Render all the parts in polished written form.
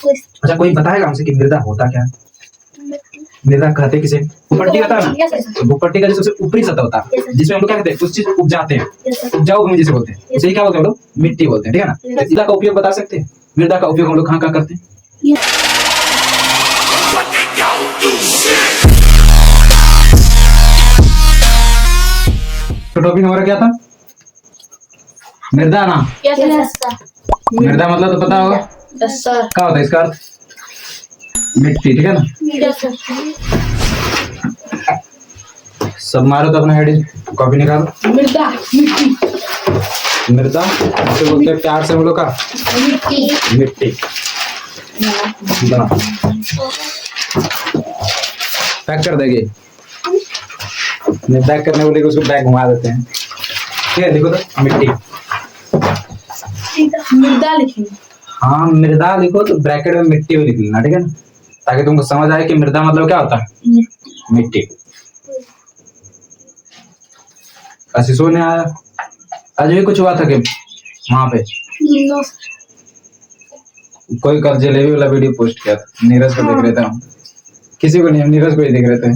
अच्छा कोई बताएगा हमसे कि मृदा होता क्या है? मृदा कहते किसे? भूपट्टी होता है ना, तो भूपट्टी का जो सबसे ऊपरी सतह होता है जिसमें हम लोग क्या कहते हैं, कुछ चीज उपजाते हैं, उपजाऊ भूमि जिसे बोलते हैं, उसे क्या बोलते हैं हम लोग? मिट्टी बोलते हैं, ठीक है ना। तो मृदा का उपयोग बता सकते हैं? मृदा का उपयोग हम लोग कहाँ कहाँ करते हैं? तो टॉपिक हमारा क्या था? मृदा ना। मृदा मतलब तो पता होगा क्या होता है इसका अर्थ? मिट्टी, ठीक है ना। सब मारो तो अपना हेड कॉपी निकालो। मृदा मृदा इसे बोलते हैं प्यार से हम लोग का मिट्टी। पैक कर देंगे, पैक करने बोले उसको बैग घुमा देते हैं, ठीक है। देखो तो मिट्टी, मृदा लिखेंगे। हाँ मृदा लिखो तो ब्रैकेट में मिट्टी भी लिख लेना, ठीक है ना, ताकि तुमको समझ आए कि मृदा मतलब क्या होता है, मिट्टी। आशीषो ने आया आज भी कुछ हुआ था कि वहां पे कोई कल जलेबी वाला वीडियो पोस्ट किया था, नीरज को देख रहे थे हम, किसी को नहीं, हम नीरज को ही देख रहे थे।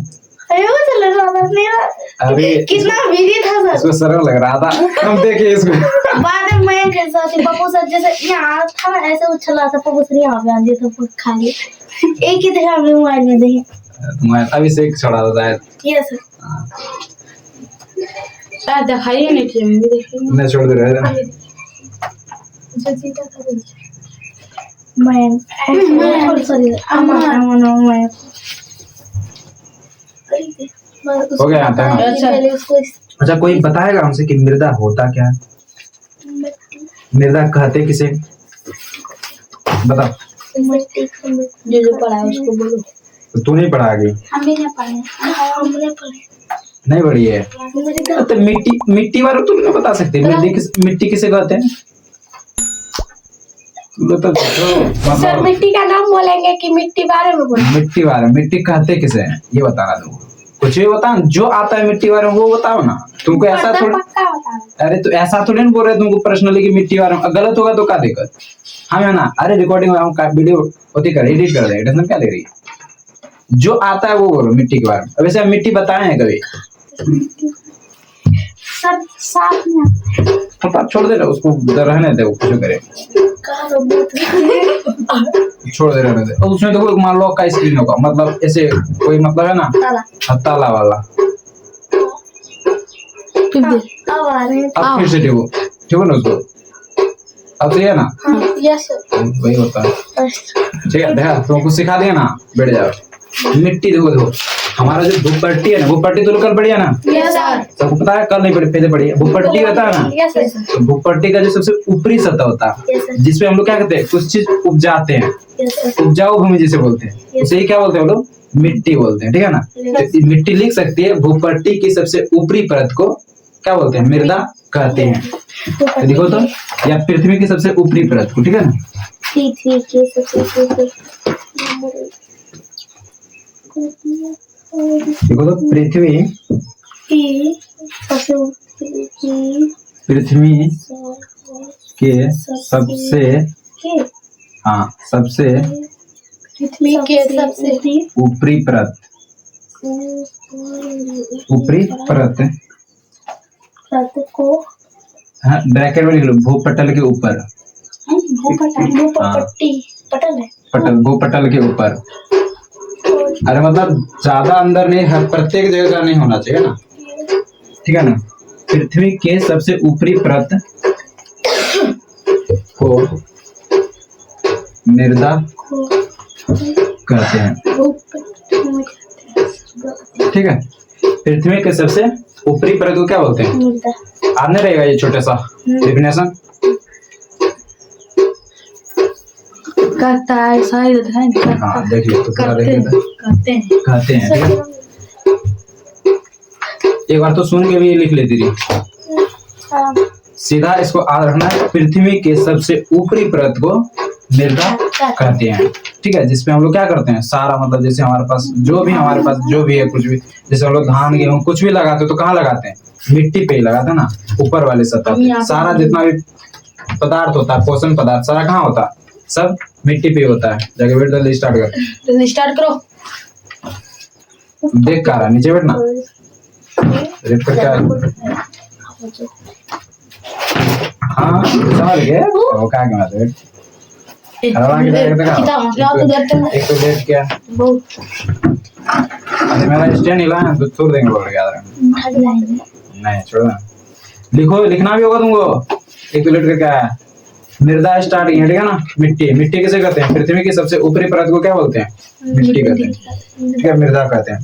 अभी कितना बिजी था सर, इसको शर्म लग रहा था, हम देखे इसको। बाद में मैं कैसा थी, पप्पू सर जैसे यहाँ था ना ऐसे उछला था, पप्पू सर यहाँ पे आ दिया था, खुद खा लिया। एक ही देखा हमने मोबाइल में देखे, तुम्हारे अभी से एक छोड़ा था शायद। यस सर दिखाइए नहीं थी, हम भी देखेंगे। मैं छोड़ दे रहा था मैं सॉरी मैं हो गया आता है ना। अच्छा कोई बताएगा हमसे कि मृदा होता क्या है? मृदा कहते किसे? बताओ। जो पढ़ा है उसको बोलो। तो तू नहीं पढ़ा आगे? हमने नहीं पढ़े, हमने पढ़े नहीं पढ़ी है तो मिट्टी वाला तुम नहीं बता सकते? मिट्टी किसे कहते हैं? तो सर मिट्टी का नाम बोलेंगे कि मिट्टी बारे में बोलेंगे? मिट्टी बारे, मिट्टी कहते किसे हैं ये बताना तुमको, कुछ भी बता, जो आता है मिट्टी बारे में वो बताओ ना। तुमको ऐसा थोड़ा, अरे तो ऐसा थोड़ी ना बोल रहे तुमको पर्सनली कि मिट्टी बारे में, गलत होगा तो क्या दिक्कत? हाँ है ना, अरे रिकॉर्डिंग में हम वीडियो होती कर एडिट कर देंगे, टेंशन क्या ले रही है? जो आता है वो बोलो मिट्टी के बारे में। अब वैसे हम मिट्टी बताए हैं कभी? सर साथ में पता छोड़ दे, उसको रहने दे, वो कुछ करे, छोड़ दे, रहने दे। और उसमें देखो मान लो का स्क्रीन होगा, मतलब ऐसे कोई मतलब है ना ताला वाला। अब फिर से देखो, ठीक है ना उसको, अब सही है ना? यस वही होता है, ठीक है। देखा तुमको सिखा दिया ना, बैठ जाओ। मिट्टी देखो हमारा जो भूपट्टी है ना, भूपट्टी तो कल बढ़िया ना, सबको पता है, कल नहीं पढ़ी, पहले पढ़ी। भूपट्टी होता है ना, तो भूपट्टी का जो सबसे ऊपरी सतह होता है जिसपे हम लोग क्या कहते हैं, कुछ चीज उपजाते हैं, उपजाऊ भूमि जिसे बोलते हैं, उसे ही क्या बोलते हैं हम लोग? मिट्टी बोलते हैं, ठीक है ना। तो मिट्टी लिख सकती है, भूपट्टी की सबसे ऊपरी परत को क्या बोलते हैं? मृदा कहते हैं। तो देखो तो, या पृथ्वी की सबसे ऊपरी परत को, ठीक है ना। पृथ्वी की सबसे ऊपरी, देखो तो पृथ्वी के सबसे, हाँ सबसे पृथ्वी के सबसे ऊपरी परत, ऊपरी परत को, हाँ ब्रैकेट में लिख लो, भूपटल के ऊपर, भूपट्टी पटल है, पटल, भूपटल के ऊपर। अरे मतलब ज्यादा अंदर नहीं, हर प्रत्येक जगह नहीं होना चाहिए ना, ठीक है ना। पृथ्वी के सबसे ऊपरी परत को मृदा कहते हैं, ठीक है। पृथ्वी के सबसे ऊपरी परत को क्या बोलते हैं? आने रहेगा ये छोटा सा डेफिनेशन करता है, शायद है नहीं। हाँ देख लो, तो कहते हैं, ठीक है। एक बार तो सुन के भी लिख लेती थी, सीधा इसको याद रखना है। पृथ्वी के सबसे ऊपरी परत को मृदा कहते हैं, ठीक है। जिसमें हम लोग क्या करते हैं, सारा मतलब जैसे हमारे पास जो भी, हमारे पास जो भी है, कुछ भी, जैसे हम लोग धान गेहूं कुछ भी लगाते हैं तो कहाँ लगाते हैं? मिट्टी पे ही लगाते हैं ना, ऊपर वाले सतह। सारा जितना भी पदार्थ होता है, पोषण पदार्थ सारा कहाँ होता है? सब मिट्टी पे होता है। जाके बैठ, जल्दी स्टार्ट कर। तो स्टार्ट करो। देख का रहा, नीचे बैठना, रेड पर क्या है? हाँ समझ गए वो क्या क्या मतलब एक तो लेट क्या अरे मेरा स्टैंड हिला है तो छोड़ देंगे बोल याद रखना नहीं छोड़ना लिखो लिखना भी होगा तुमको एक तो लेट कर क्या है मृदा स्टार्टिंग है ठीक है ना मिट्टी मिट्टी किसे कहते हैं पृथ्वी की सबसे ऊपरी परत को क्या बोलते हैं मिट्टी कहते हैं ठीक है मृदा कहते हैं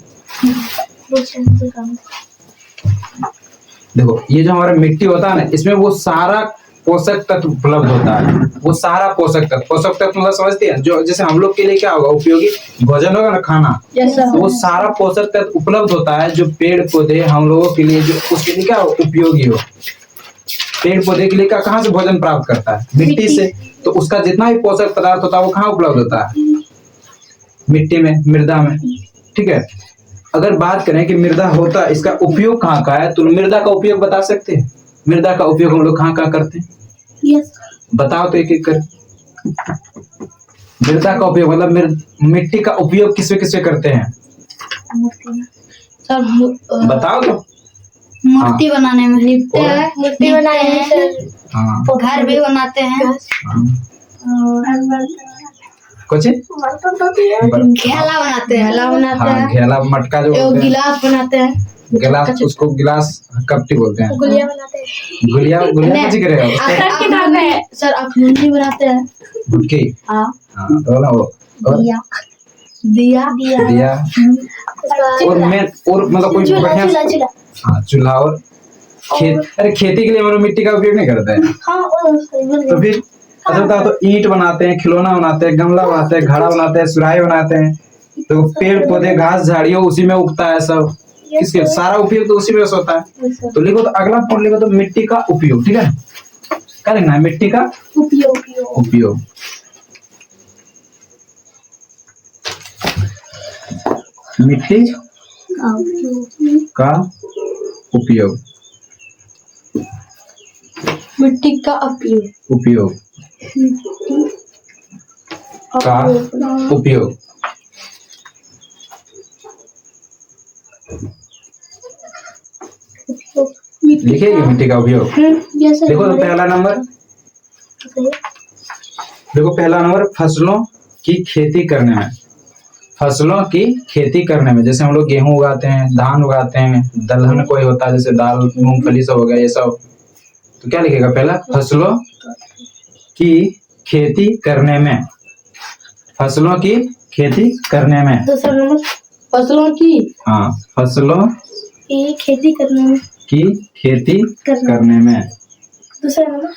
देखो ये जो हमारा मिट्टी होता है ना इसमें वो सारा पोषक तत्व उपलब्ध होता है वो सारा पोषक तत्व मतलब समझते हैं जो जैसे हम लोग के लिए क्या होगा उपयोगी भोजन होगा ना खाना वो सारा पोषक तत्व उपलब्ध होता है जो पेड़ पौधे हम लोगों के लिए जो उसके लिए क्या हो उपयोगी हो पेड़ पौधे के लिए क्या कहाँ से भोजन प्राप्त करता है मिट्टी से तो उसका जितना भी पोषक पदार्थ होता है वो कहाँ उपलब्ध होता है मिट्टी में मृदा में ठीक है अगर बात करें कि मृदा होता है इसका उपयोग कहाँ का है तो मृदा का उपयोग बता सकते हैं मृदा का उपयोग हम लोग कहाँ कहाँ करते हैं बताओ तो एक एक कर मृदा का उपयोग मतलब मिट्टी का उपयोग किससे करते हैं सर बताओ तो मूर्ति बनाने में लिपते हैं मूर्ति बनाए हैं सर हाँ घर भी बनाते हैं कुछ घेला बनाते हैं हाँ घेला मटका जो बोलते हैं गिलास बनाते हैं गिलास उसको गिलास कपटी बोलते हैं गुलिया बनाते हैं गुलिया गुलिया कुछ करेगा सर अखनूनी बनाते हैं गुटकी हाँ हाँ तो ना वो और दिया दिया और मैं और मतलब कोई बढ़िया चूल्हा हाँ चूल्हा और खेत अरे खेती के लिए हम लोग मिट्टी का उपयोग नहीं करते हैं हाँ तो फिर अच्छा बताओ तो ईंट बनाते हैं खिलौना बनाते हैं गमला बनाते हैं घड़ा बनाते हैं सुराही बनाते हैं तो पेड़ पौधे घास झाड़ियों उसी में उगता है सब किसके सारा उपयोग तो उसी में से होता है तो लिखो तो अगला पॉइंट लिखो तो मिट्टी का उपयोग ठीक है क्या लिखना है मिट्टी का उपयोग मिट्टी का उपयोग मिट्टी का उपयोग का उपयोग लिखेगी मिट्टी का उपयोग देखो तो पहला नंबर देखो पहला नंबर फसलों की खेती करने में फसलों की खेती करने में जैसे हम लोग गेहूं उगाते हैं धान उगाते हैं दलहन कोई होता है जैसे दाल मूंगफली सब हो गया ये सब तो क्या लिखेगा पहला फसलों की खेती करने में फसलों की खेती करने में दूसरा नंबर फसलों की हाँ फसलों की खेती करने में की खेती करने में दूसरा नंबर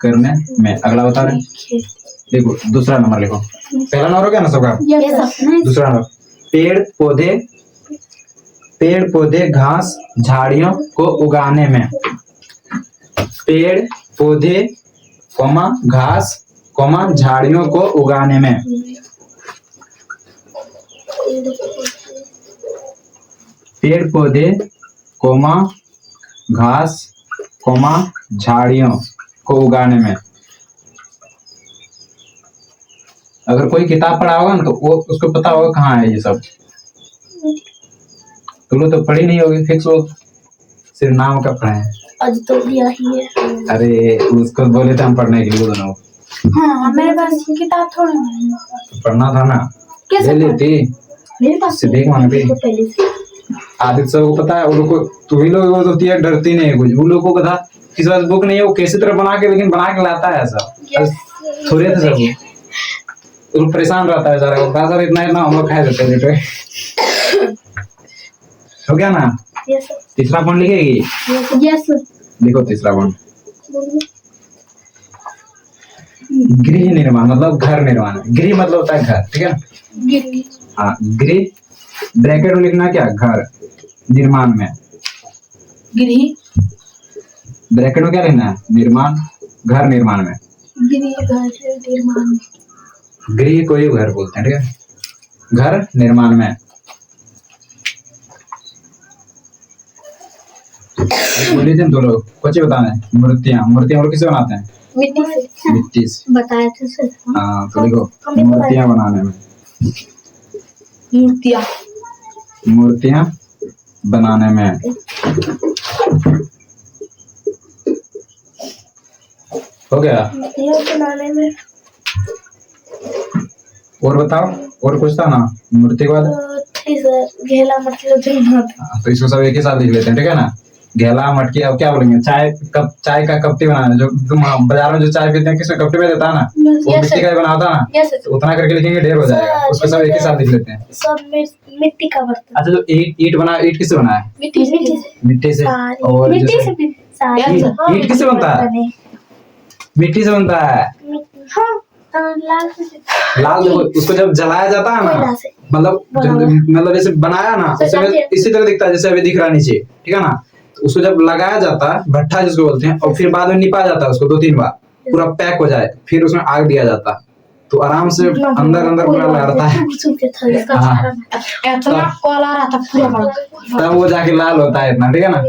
करने में अगला बता रहे देखो दूसरा नंबर लिखो पहला नंबर हो गया ना सबका दूसरा नंबर पेड़ पौधे घास झाड़ियों को उगाने में पेड़ पौधे कोमा घास कोमा झाड़ियों को उगाने में पेड़ पौधे कोमा घास कोमा झाड़ियों को उगाने में अगर कोई किताब पढ़ा होगा ना तो वो उसको पता होगा कहाँ है ये सब तुम लोग तो पढ़ी नहीं होगी फिक्स वो सिर्फ नाम का पढ़े हैं आज तो दिया ही है अरे उसको बोले थे हम पढ़ने के लिए दोनों हाँ मेरे पास किताब थोड़ी है पढ़ना था ना ले लेती मेरे पास से भीख मांगती तो पहले से आदित्य सर को पता है वो लोग को तुम्ही लोग वो तो है डरती नहीं है कुछ वो लोग को पता किसी पास बुक नहीं है वो कैसी तरह बना के लेकिन बना के लाता है ऐसा थोड़े थे सर वो परेशान रहता है सारा कहा सर इतना इतना हम लोग खा देते हैं बेटे हो गया ना तीसरा पॉइंट लिखेगी यस लिखो तीसरा पॉइंट गृह निर्माण मतलब घर निर्माण गृह मतलब होता है घर ठीक है हाँ गृह ब्रैकेट में लिखना क्या घर निर्माण में गृह ब्रैकेट में क्या लिखना है निर्माण घर निर्माण में गृह को ही घर बोलते हैं ठीक है घर निर्माण में बोलिए दो लोग कुछ बताना है मूर्तियां हम लोग किसे बनाते हैं मिट्टी से। मिट्टी से। बताया थे सर। हाँ तो देखो मूर्तियां बनाने में, मूर्तियाँ। मूर्तियां बनाने में हो गया। ये बनाने में और बताओ, और कुछ था ना मूर्ति के बाद? ठीक सर, घेला मटकी होती है। हाँ, तो इसको सब एक ही साथ लिख लेते हैं, ठीक है ना। घेला मटकी, अब क्या बोलेंगे, चाय कप, चाय का कपटी बनाना, जो तुम बाजार में जो चाय पीते हैं किसमें कपटी में देता है ना, वो Yes, मिट्टी sir. का ही बना होता है ना, Yes, sir. तो उतना करके लिखेंगे ढेर हो जाएगा, सर, उसको सब एक ही साथ लिख लेते हैं। सब मिट्टी का बर्तन। अच्छा, जो ईट बना, ईट किससे बना है? मिट्टी से। मिट्टी से। सारी और मिट्टी जैसे से भी सारी। Yes, sir. हाँ, ईंट किससे बनता है? बर्तन मिट्टी से बनता है। हाँ, लाल से। लाल देखो, उसको जब जलाया जाता है ना, कोयला से। मतलब जैसे बनाया ना, उसमें इसी तरह दिखता है जैसे अभी दिख रहा है नीचे, ठीक है ना। तो उसको जब लगाया जाता है, भट्ठा जिसको बोलते हैं, और फिर बाद में निपा जाता है उसको 2-3 बार, पूरा पैक हो जाए, फिर उसमें आग दिया जाता है, तो आराम से अंदर अंदर पूरा लहरता है। हाँ। इतना कोला रहा था पूरा बड़ा। तब वो जाके लाल होता है इतना, ठीक है ना।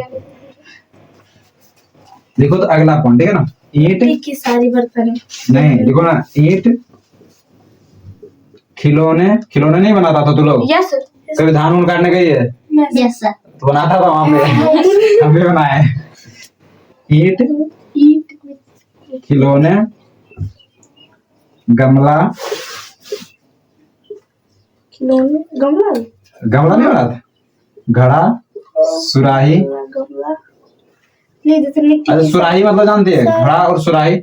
देखो तो अगला पॉइंट, ठीक है ना, ईंट मिट्टी की सारी बर्तन। नहीं, देखो ना, ईंट खिलौने, खिलौने नहीं बनाता था तू लोग? Yes sir. कभी धान उन काटने गई है यस सर। तो बनाता था वहां पे, हम भी बनाए। ईंट, खिलौने, गमला, खिलौने, गमला, गमला नहीं बना था, घड़ा, सुराही। गमला नहीं, जैसे मिट्टी अच्छा, की सुराही मतलब जानती है? घड़ा और सुराही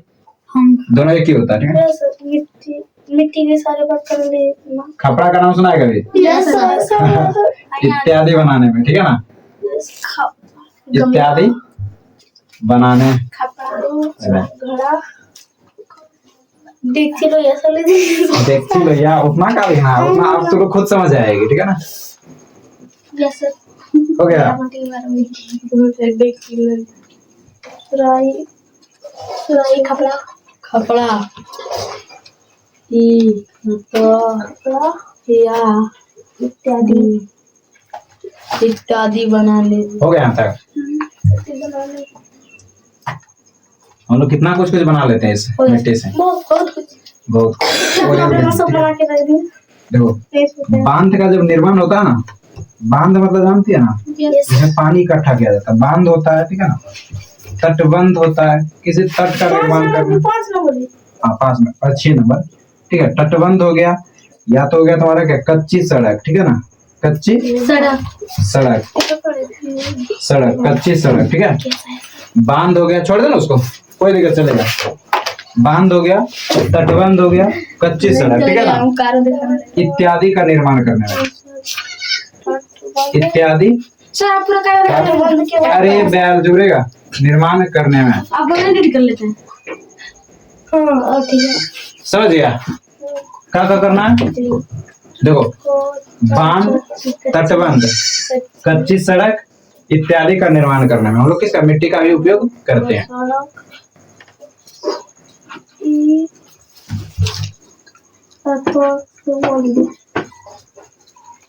दोनों एक ही होता है, ठीक है। यस सर, मिट्टी के सारे बर्तन ले। खपड़ा का नाम सुना है कभी? Yes sir. इत्यादि बनाने में, ठीक है ना, इत्यादि बनाने। घड़ा, देखती लो ऐसा ले देखती लो या उतना का लिखना है, उतना आप तो खुद समझ आएगी, ठीक है ना। Yes sir. हो गया। सुराही, सुराही, कपड़ा, कपड़ा। कपड़ा या इत्यादि इत्यादि बनाने। हो गया यहाँ तक। बनाने। हम लोग कितना कुछ कुछ बना लेते हैं इस मिट्टी से, बहुत कुछ। बहुत। और आपने सब बना के रख दी। देखो, बांध का जब निर्माण होता है ना, बांध मतलब जानती है ना, यस जिसमें पानी इकट्ठा किया जाता है, बांध होता है, ठीक है ना। तटबंध होता है, किसी तट का निर्माण करना। 5 नंबर बोली। हाँ 5 नंबर, 6 नंबर, ठीक है। तटबंध हो गया, या तो हो गया तुम्हारा क्या, कच्ची सड़क, ठीक है ना, कच्ची सड़क, सड़क, कच्ची सड़क, ठीक है। बांध हो गया, छोड़ देना उसको, कोई दिक्कत चलेगा। बांध हो गया, तटबंध हो गया, कच्ची सड़क, ठीक है ना। इत्यादि का निर्माण करने में, इत्यादि। सर आप पूरा कर अरे बैल जुड़ेगा, निर्माण करने में। आप एडिट कर लेते हैं। हाँ ठीक है। समझ गया क्या क्या करना है? देखो, बांध, तटबंध, कच्ची सड़क इत्यादि का निर्माण करने में हम लोग किसका, मिट्टी का भी उपयोग करते हैं।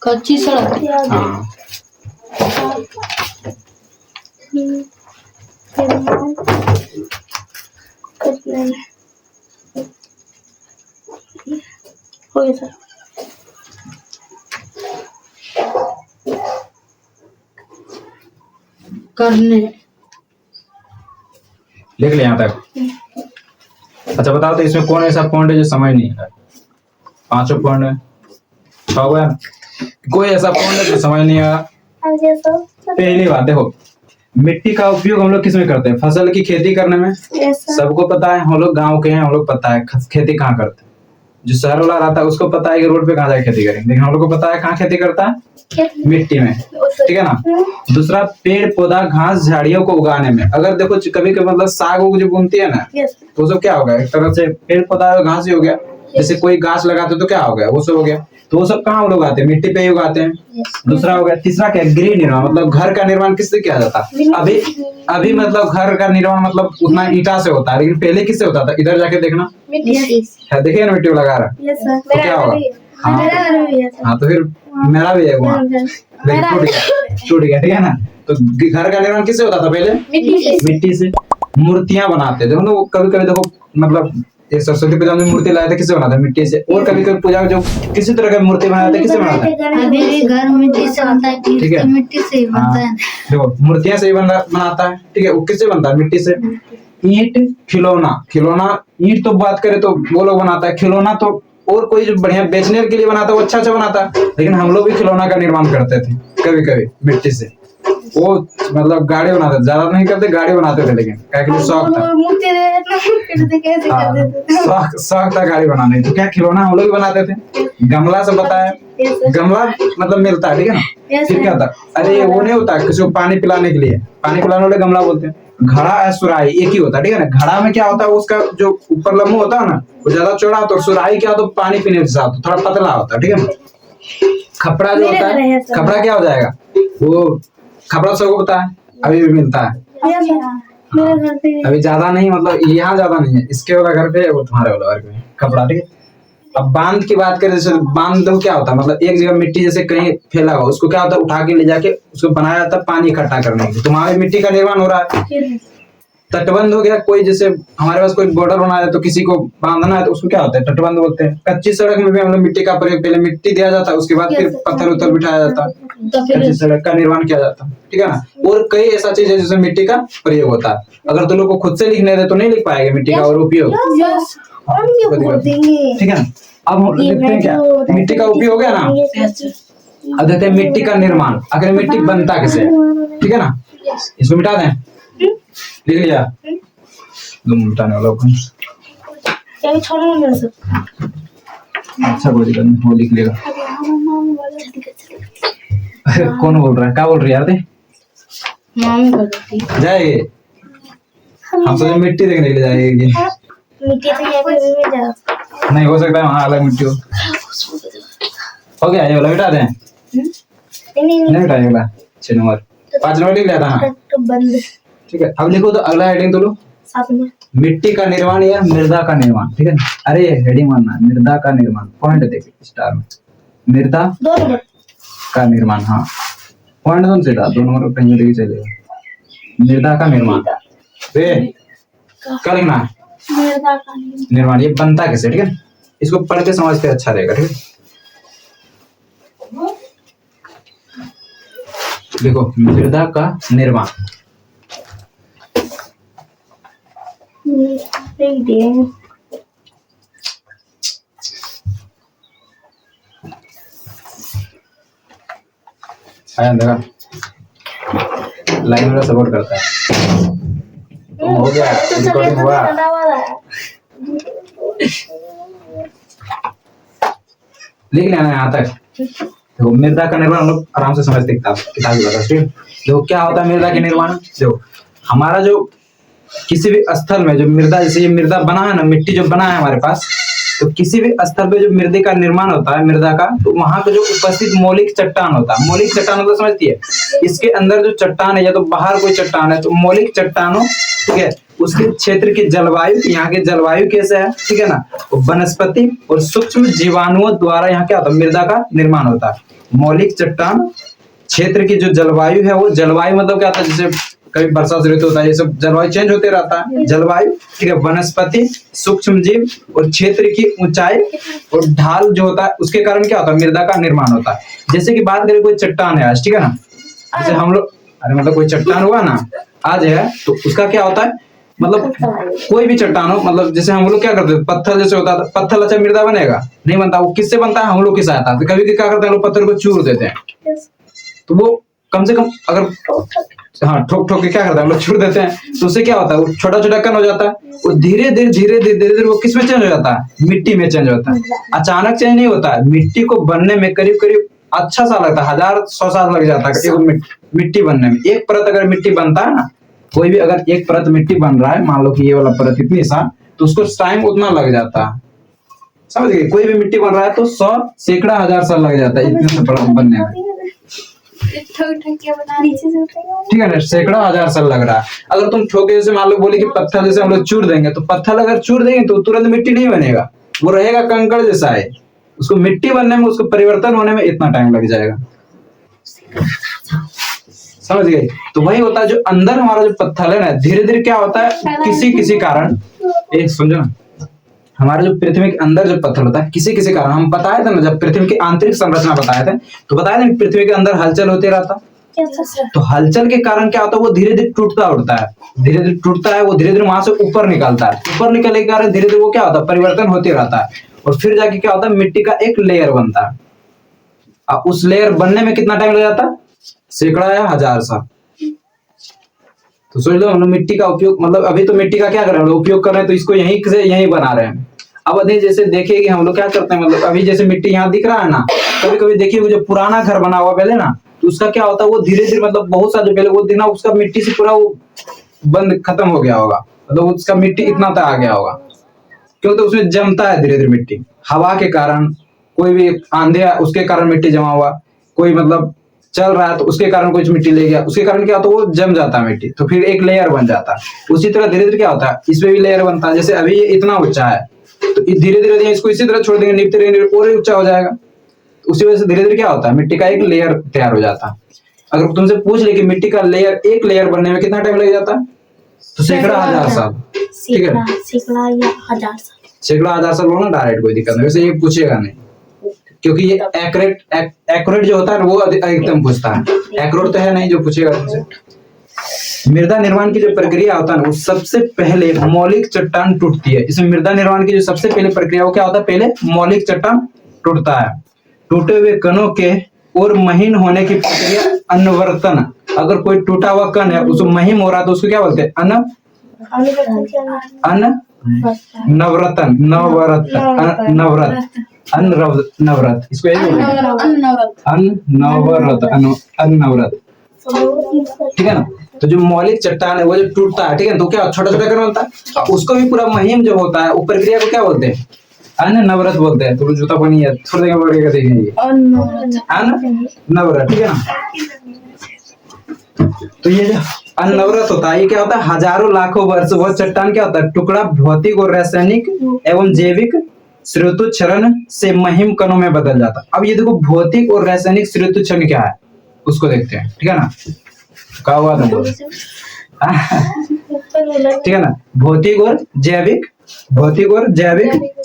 कच्ची सड़क। हाँ हो गया सर। करने। लिख लिया यहाँ तक। अच्छा बताओ तो इसमें कौन ऐसा पॉइंट है जो समझ नहीं है? 5 पॉइंट है, 6 है, कोई ऐसा पॉइंट है जो समझ नहीं आया? पहली बात देखो, मिट्टी का उपयोग हम लोग किस में करते हैं? फसल की खेती करने में। सबको पता है, हम लोग गांव के हैं, हम लोग पता है खेती कहाँ करते हैं। जो शहर वाला रहता है उसको पता है कि रोड पे कहाँ जाके खेती करेंगे, लेकिन हम लोग को पता है कहाँ खेती करता है, मिट्टी में, ठीक है ना। दूसरा, पेड़ पौधा घास झाड़ियों को उगाने में। अगर देखो कभी कभी मतलब साग उग जो बुनती है ना, तो वो सब क्या होगा, एक तरह से पेड़ पौधा घास ही हो गया। जैसे कोई घास लगाते तो क्या हो गया, वो सब हो गया। तो वो सब कहाँ हम लोग उगाते हैं, मिट्टी पे ही उगाते हैं। दूसरा हो गया। तीसरा क्या, गृह निर्माण, मतलब घर का निर्माण किससे किया जाता है? अभी मतलब घर का निर्माण मतलब उतना ईटा से होता है, लेकिन पहले किससे होता था? इधर जाके देखना, देखिए ना मिट्टी लगा रहा, तो क्या होगा? हाँ तो फिर मेरा भी है वहाँ, टूट गया, ठीक है ना। तो घर का निर्माण किससे होता था पहले? मिट्टी से। मूर्तियां बनाते थे हम लोग। कभी कभी देखो मतलब ये सरस्वती पूजा में मूर्ति लाए थे किससे बना था? मिट्टी से। और कभी कभी पूजा में जो किसी तरह का मूर्ति बनाया था किससे बना था? अभी भी घर मिट्टी से बनता है, ठीक है। मिट्टी से ही बनता है। देखो मूर्तियां से ही बनाता है, ठीक है। वो किससे बनता है? मिट्टी से। ईंट, खिलौना ईंट तो बात करें तो वो लोग बनाता है, खिलौना तो और कोई जो बढ़िया बेचने के लिए बनाता है वो अच्छा बनाता है। लेकिन हम लोग भी खिलौना का निर्माण करते थे कभी कभी मिट्टी से। वो मतलब गाड़ी बनाते थे, ज्यादा नहीं करते, गाड़ी बनाते थे, लेकिन क्या कि शौक था। मूर्ति कैसे कर देते थे। शौक था गाड़ी बनाने। तो क्या खिलौना हम लोग भी बनाते थे। गमला से बताया, गमला मतलब मिलता है, ठीक है ना। फिर क्या था? अरे वो नहीं होता किसी को पानी पिलाने के लिए, पानी पिलाने वाले गमला बोलते हैं। घड़ा है, सुराही एक ही होता है, ठीक है ना। घड़ा में क्या होता है, उसका जो ऊपर लम्बू होता है ना वो ज्यादा चौड़ा होता है। सुराही क्या होता है, पानी पीने के साथ थोड़ा पतला होता है, ठीक है ना। खपड़ा जो होता है, खपड़ा क्या हो जाएगा? वो खपड़ा सबको पता है, अभी भी मिलता है। मेरे घर पे अभी ज्यादा नहीं, मतलब यहाँ ज्यादा नहीं है, इसके वाला घर पे, वो तुम्हारे वाला घर पे कपड़ा, ठीक है। अब बांध की बात करें, जैसे बांध दो क्या होता है, मतलब एक जगह मिट्टी जैसे कहीं फैला हुआ, उसको क्या होता है उठा के ले जाके उसको बनाया जाता है पानी इकट्ठा करने के लिए। तुम्हारे मिट्टी का निर्माण हो रहा है। तटबंध हो गया, कोई जैसे हमारे पास कोई बॉर्डर बनाना है तो किसी को बांधना है तो उसको क्या होता है? तटबंध बोलते हैं। कच्ची सड़क में भी हम लोग मिट्टी का प्रयोग, पहले मिट्टी दिया जाता है, उसके बाद फिर पत्थर उत्थर बिठाया जाता है, कच्ची सड़क का निर्माण किया जाता है, ठीक है ना। और कई ऐसा चीज है जिसमें मिट्टी का प्रयोग होता है। अगर तुम लोग को खुद से लिखने दे तो नहीं लिख पाएंगे मिट्टी का और उपयोग, ठीक है ना। अब हम देखते हैं क्या मिट्टी का उपयोग हो गया ना। अब देखते हैं मिट्टी का निर्माण, आखिर मिट्टी बनता कैसे, ठीक है ना। इसको मिटा दें, लिख लिया तुम मिटाने वाला कौन? क्या छोड़ना नहीं सकता। अच्छा कोई दिक्कत नहीं, वो लिख लेगा। अरे कौन बोल रहा है, क्या बोल रही है यार? दे मामी कर देती जाएगी, हम सोचे मिट्टी देखने के लिए जाएगी। मिट्टी से यहाँ पे भी जा नहीं हो सकता है वहाँ अलग मिट्टी हो गया। ये वाला मिटा दें, नहीं मिटाएगा ये वाला। 6 नंबर 5 नंबर लिख लिया था ना, तो बंद। ठीक है। अब लिखो तो अगला हेडिंग तो लो, साथ में मिट्टी का निर्माण या मृदा का निर्माण, ठीक है ना। अरे हेडिंग मानना है, मृदा का निर्माण, पॉइंट देखिए स्टार में, मृदा 2 नंबर का निर्माण। हाँ पॉइंट कौन से था? 2 नंबर कहीं देखिए चलेगा। मृदा का निर्माण, क्या लिखना है? मृदा का निर्माण, ये बनता कैसे, ठीक है। इसको पढ़ के समझते अच्छा रहेगा, ठीक है। देखो मृदा का निर्माण, नहीं दे आया देखा, लाइन वाला सपोर्ट करता है। तो हो गया, रिकॉर्डिंग हुआ। लिख लेना यहाँ तक। देखो मृदा का निर्माण हम लोग आराम से समझते किताबी बात है। देखो क्या होता है मृदा के निर्माण। देखो हमारा जो किसी भी स्थल में जो मृदा, जैसे ये मृदा बना है ना, मिट्टी जो बना है हमारे पास, तो किसी भी स्थल पे जो मृदा का निर्माण होता है, मृदा का, तो वहां पे जो उपस्थित मौलिक चट्टान होता है, मौलिक चट्टान मतलब समझती है, इसके अंदर जो चट्टान है या तो बाहर कोई चट्टान है, तो मौलिक चट्टानों, ठीक है, उसके क्षेत्र की जलवायु, यहाँ की जलवायु कैसे है, ठीक है ना, वनस्पति और सूक्ष्म जीवाणुओं द्वारा यहाँ क्या होता है, मृदा का निर्माण होता है। मौलिक चट्टान क्षेत्र की जो जलवायु है, वो जलवायु मतलब क्या होता है, जैसे कभी वर्षा ऋतु होता है, ये सब जलवायु चेंज होते रहता है, जलवायु, ठीक है, वनस्पति, सूक्ष्म जीव और क्षेत्र की ऊंचाई और ढाल जो होता है, उसके कारण क्या होता है, मृदा का निर्माण होता है। जैसे कि बात करें कोई चट्टान है आज, ठीक है ना, जैसे हम लोग, अरे मतलब कोई चट्टान हुआ ना आज है, तो उसका क्या होता है, मतलब कोई भी चट्टान हो, मतलब जैसे हम लोग क्या करते हैं, पत्थर जैसे होता है, पत्थर अच्छा मृदा बनेगा नहीं बनता, वो किससे बनता है, हम लोग की सहायता से। कभी क्या करते हैं लोग, पत्थर को चूर देते हैं, तो वो कम से कम अगर हाँ ठोक ठोक के क्या करता है हम लोग छोड़ देते हैं, तो उससे क्या होता है, वो छोटा छोटा कण हो जाता है, वो धीरे धीरे वो किस में चेंज हो जाता है, मिट्टी में चेंज होता है। अचानक चेंज नहीं होता है, मिट्टी को बनने में करीब करीब अच्छा सा लगता है, 1000-100 साल लग जाता है एक मिट्टी बनने में। एक परत अगर मिट्टी बनता है ना, कोई भी अगर एक परत मिट्टी बन रहा है, मान लो कि ये वाला परत इतनी सा, तो उसको टाइम उतना लग जाता है, समझ गए। कोई भी मिट्टी बन रहा है तो 100 सैकड़ा 1000 साल लग जाता है इतने से परत बनने में, ठीक है ना, सैकड़ा 1000 साल लग रहा है। अगर तुम ठोके जैसे मान लो बोले कि पत्थर जैसे हम लोग चूर देंगे, तो पत्थर अगर चूर देंगे तो तुरंत मिट्टी नहीं बनेगा, वो रहेगा कंकड़ जैसा है, उसको मिट्टी बनने में, उसको परिवर्तन होने में इतना टाइम लग जाएगा, समझ गए। तो वही होता है जो अंदर हमारा जो पत्थर है ना, धीरे धीरे क्या होता है, किसी कारण एक समझो ना, हमारे जो पृथ्वी के अंदर जो पत्थर होता है किसी किसी कारण, हम बताए थे ना जब पृथ्वी की आंतरिक संरचना बताए थे, तो बताया था पृथ्वी के अंदर हलचल होते रहता, तो हलचल के कारण क्या होता है, वो धीरे धीरे टूटता उड़ता है, धीरे धीरे टूटता है, वो धीरे धीरे वहां से ऊपर निकलता है, ऊपर निकलने के कारण धीरे धीरे वो क्या होता है, परिवर्तन होते रहता है, और फिर जाके क्या होता है, मिट्टी का एक लेयर बनता है। अब उस लेयर बनने में कितना टाइम लग जाता है, सैकड़ा या हजार साल। तो सोच लो हम लोग मिट्टी का उपयोग, मतलब अभी तो मिट्टी का क्या कर रहे हैं हम लोग, उपयोग कर रहे हैं, तो इसको यहीं से यहीं बना रहे हैं। अब अभी जैसे देखिए कि हम लोग क्या करते हैं, मतलब अभी जैसे मिट्टी यहाँ दिख रहा है ना, कभी कभी देखिए वो जो पुराना घर बना हुआ पहले ना, तो उसका क्या होता है, वो धीरे धीरे मतलब बहुत साल पहले वो दिन उसका मिट्टी से पूरा वो बंद खत्म हो गया होगा, मतलब उसका मिट्टी इतना तक आ गया होगा, क्यों, तो उसमें जमता है धीरे धीरे मिट्टी, हवा के कारण, कोई भी आंधी है उसके कारण मिट्टी जमा हुआ, कोई मतलब चल रहा है तो उसके कारण कुछ मिट्टी ले गया, उसके कारण क्या होता है, वो जम जाता है मिट्टी, तो फिर एक लेयर बन जाता है। उसी तरह धीरे धीरे क्या होता है, इसमें भी लेयर बनता है, जैसे अभी ये इतना ऊंचा है, तो धीरे धीरे इसको इसी तरह छोड़ देंगे, नीचे रहेंगे और ऊंचा हो जाएगा, उसी वजह से धीरे धीरे क्या होता है, मिट्टी का एक लेयर तैयार हो जाता है। अगर तुमसे पूछ ले कि मिट्टी का लेयर, एक लेयर बनने में कितना टाइम लग जाता है, तो सैकड़ा हजार साल, ठीक है, सैकड़ा या हजार साल, सैकड़ा हजार साल बोलना डायरेक्ट, कोई दिक्कत नहीं, वैसे ये पूछेगा नहीं, क्योंकि ये एक्यूरेट जो होता है ना वो एकदम पूछता है, एक्यूरेट तो है नहीं जो पूछेगा तुमसे। मृदा निर्माण की जो प्रक्रिया होता है ना, वो सबसे पहले मौलिक चट्टान टूटती है। इसमें मृदा निर्माण की जो सबसे पहले प्रक्रिया वो क्या होता है, पहले मौलिक चट्टान टूटता है, टूटे हुए कणों के और महीन होने की प्रक्रिया अनवर्तन। अगर कोई टूटा हुआ कण है उसको महीन हो रहा है तो उसको क्या बोलते हैं, नवरतन, नवरत, इसको यही बोलेंगे अनवरत, ठीक है ना। तो जो मौलिक चट्टान है वो जो टूटता है, ठीक है, तो क्या छोटा छोटा कण बनता है, उसको भी पूरा महीन जब होता है, वो प्रक्रिया को क्या बोलते हैं, अनवरत बोलते हैं। तो जूता पानी है थोड़ा देर पड़ेगा, देखेंगे अनवरत, ठीक है ना। तो ये जो अनवरत होता है, ये क्या होता है, हजारों लाखों वर्ष वह चट्टान क्या होता है, टुकड़ा भौतिक और रासायनिक एवं जैविक स्रोतोच्छरण से महीन कणों में बदल जाता है। अब ये देखो भौतिक और रासायनिक स्रोतोच्छरण क्या है, उसको देखते हैं, ठीक है ना, क्या हुआ तुमको, ठीक है ना, भौतिक और जैविक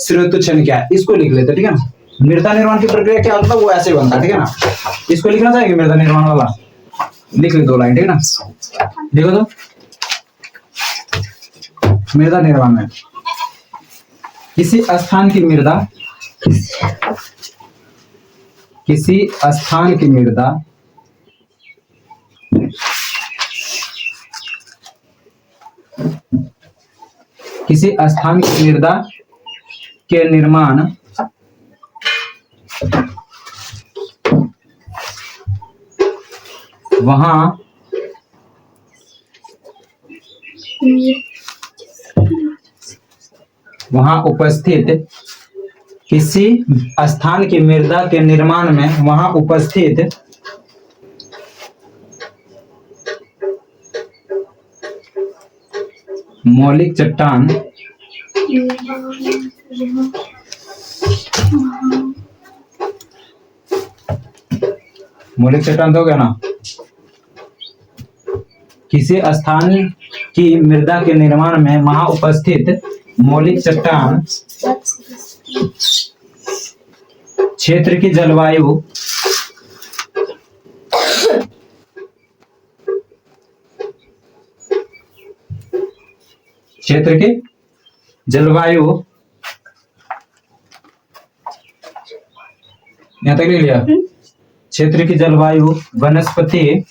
स्रोतोच्छरण क्या है, इसको लिख लेते हैं, ठीक है ना। मृदा निर्माण की प्रक्रिया क्या होता है, वो ऐसे बनता है, ठीक है ना। इसको लिखना चाहेंगे, मृदा निर्माण वाला लिख ले 2 लाइन, ठीक है ना। देखो तो मृदा निर्माण में किसी स्थान की मृदा के निर्माण वहां उपस्थित किसी स्थान की मृदा के निर्माण में वहां उपस्थित मौलिक चट्टान तो हो गया ना, किसी स्थान की मृदा के निर्माण में वहां उपस्थित मौलिक चट्टान क्षेत्र की जलवायु यहाँ तक ले लिया, क्षेत्र की जलवायु वनस्पति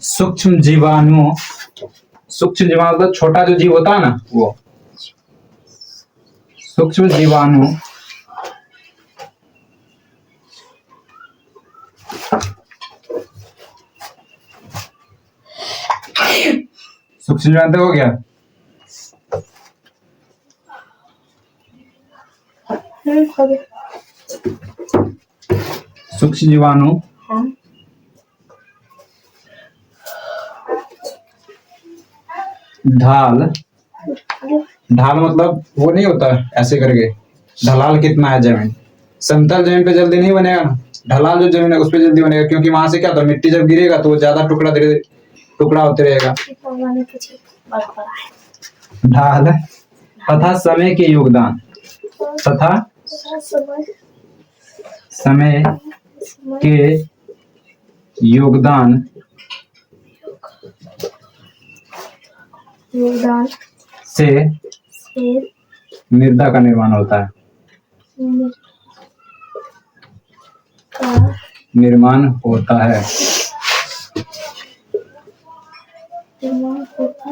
सूक्ष्म जीवाणु मतलब छोटा जो जीव होता है ना, वो सूक्ष्म जीवाणु हो गया, सूक्ष्म जीवाणु ढाल मतलब वो नहीं होता ऐसे करके, ढलाल कितना है जमीन, समतल जमीन पे जल्दी नहीं बनेगा ना, ढलाल जो जमीन है उस पे जल्दी बनेगा, क्योंकि वहां से क्या होता है मिट्टी जब गिरेगा तो वो ज्यादा टुकड़ा धीरे टुकड़ा होते रहेगा। मैंने कुछ बड़ा बड़ा है ढाल तथा समय के योगदान तथा समय समय के योगदान योगदान से से मृदा का निर्माण होता है। का निर्माण होता है। निर्माण होता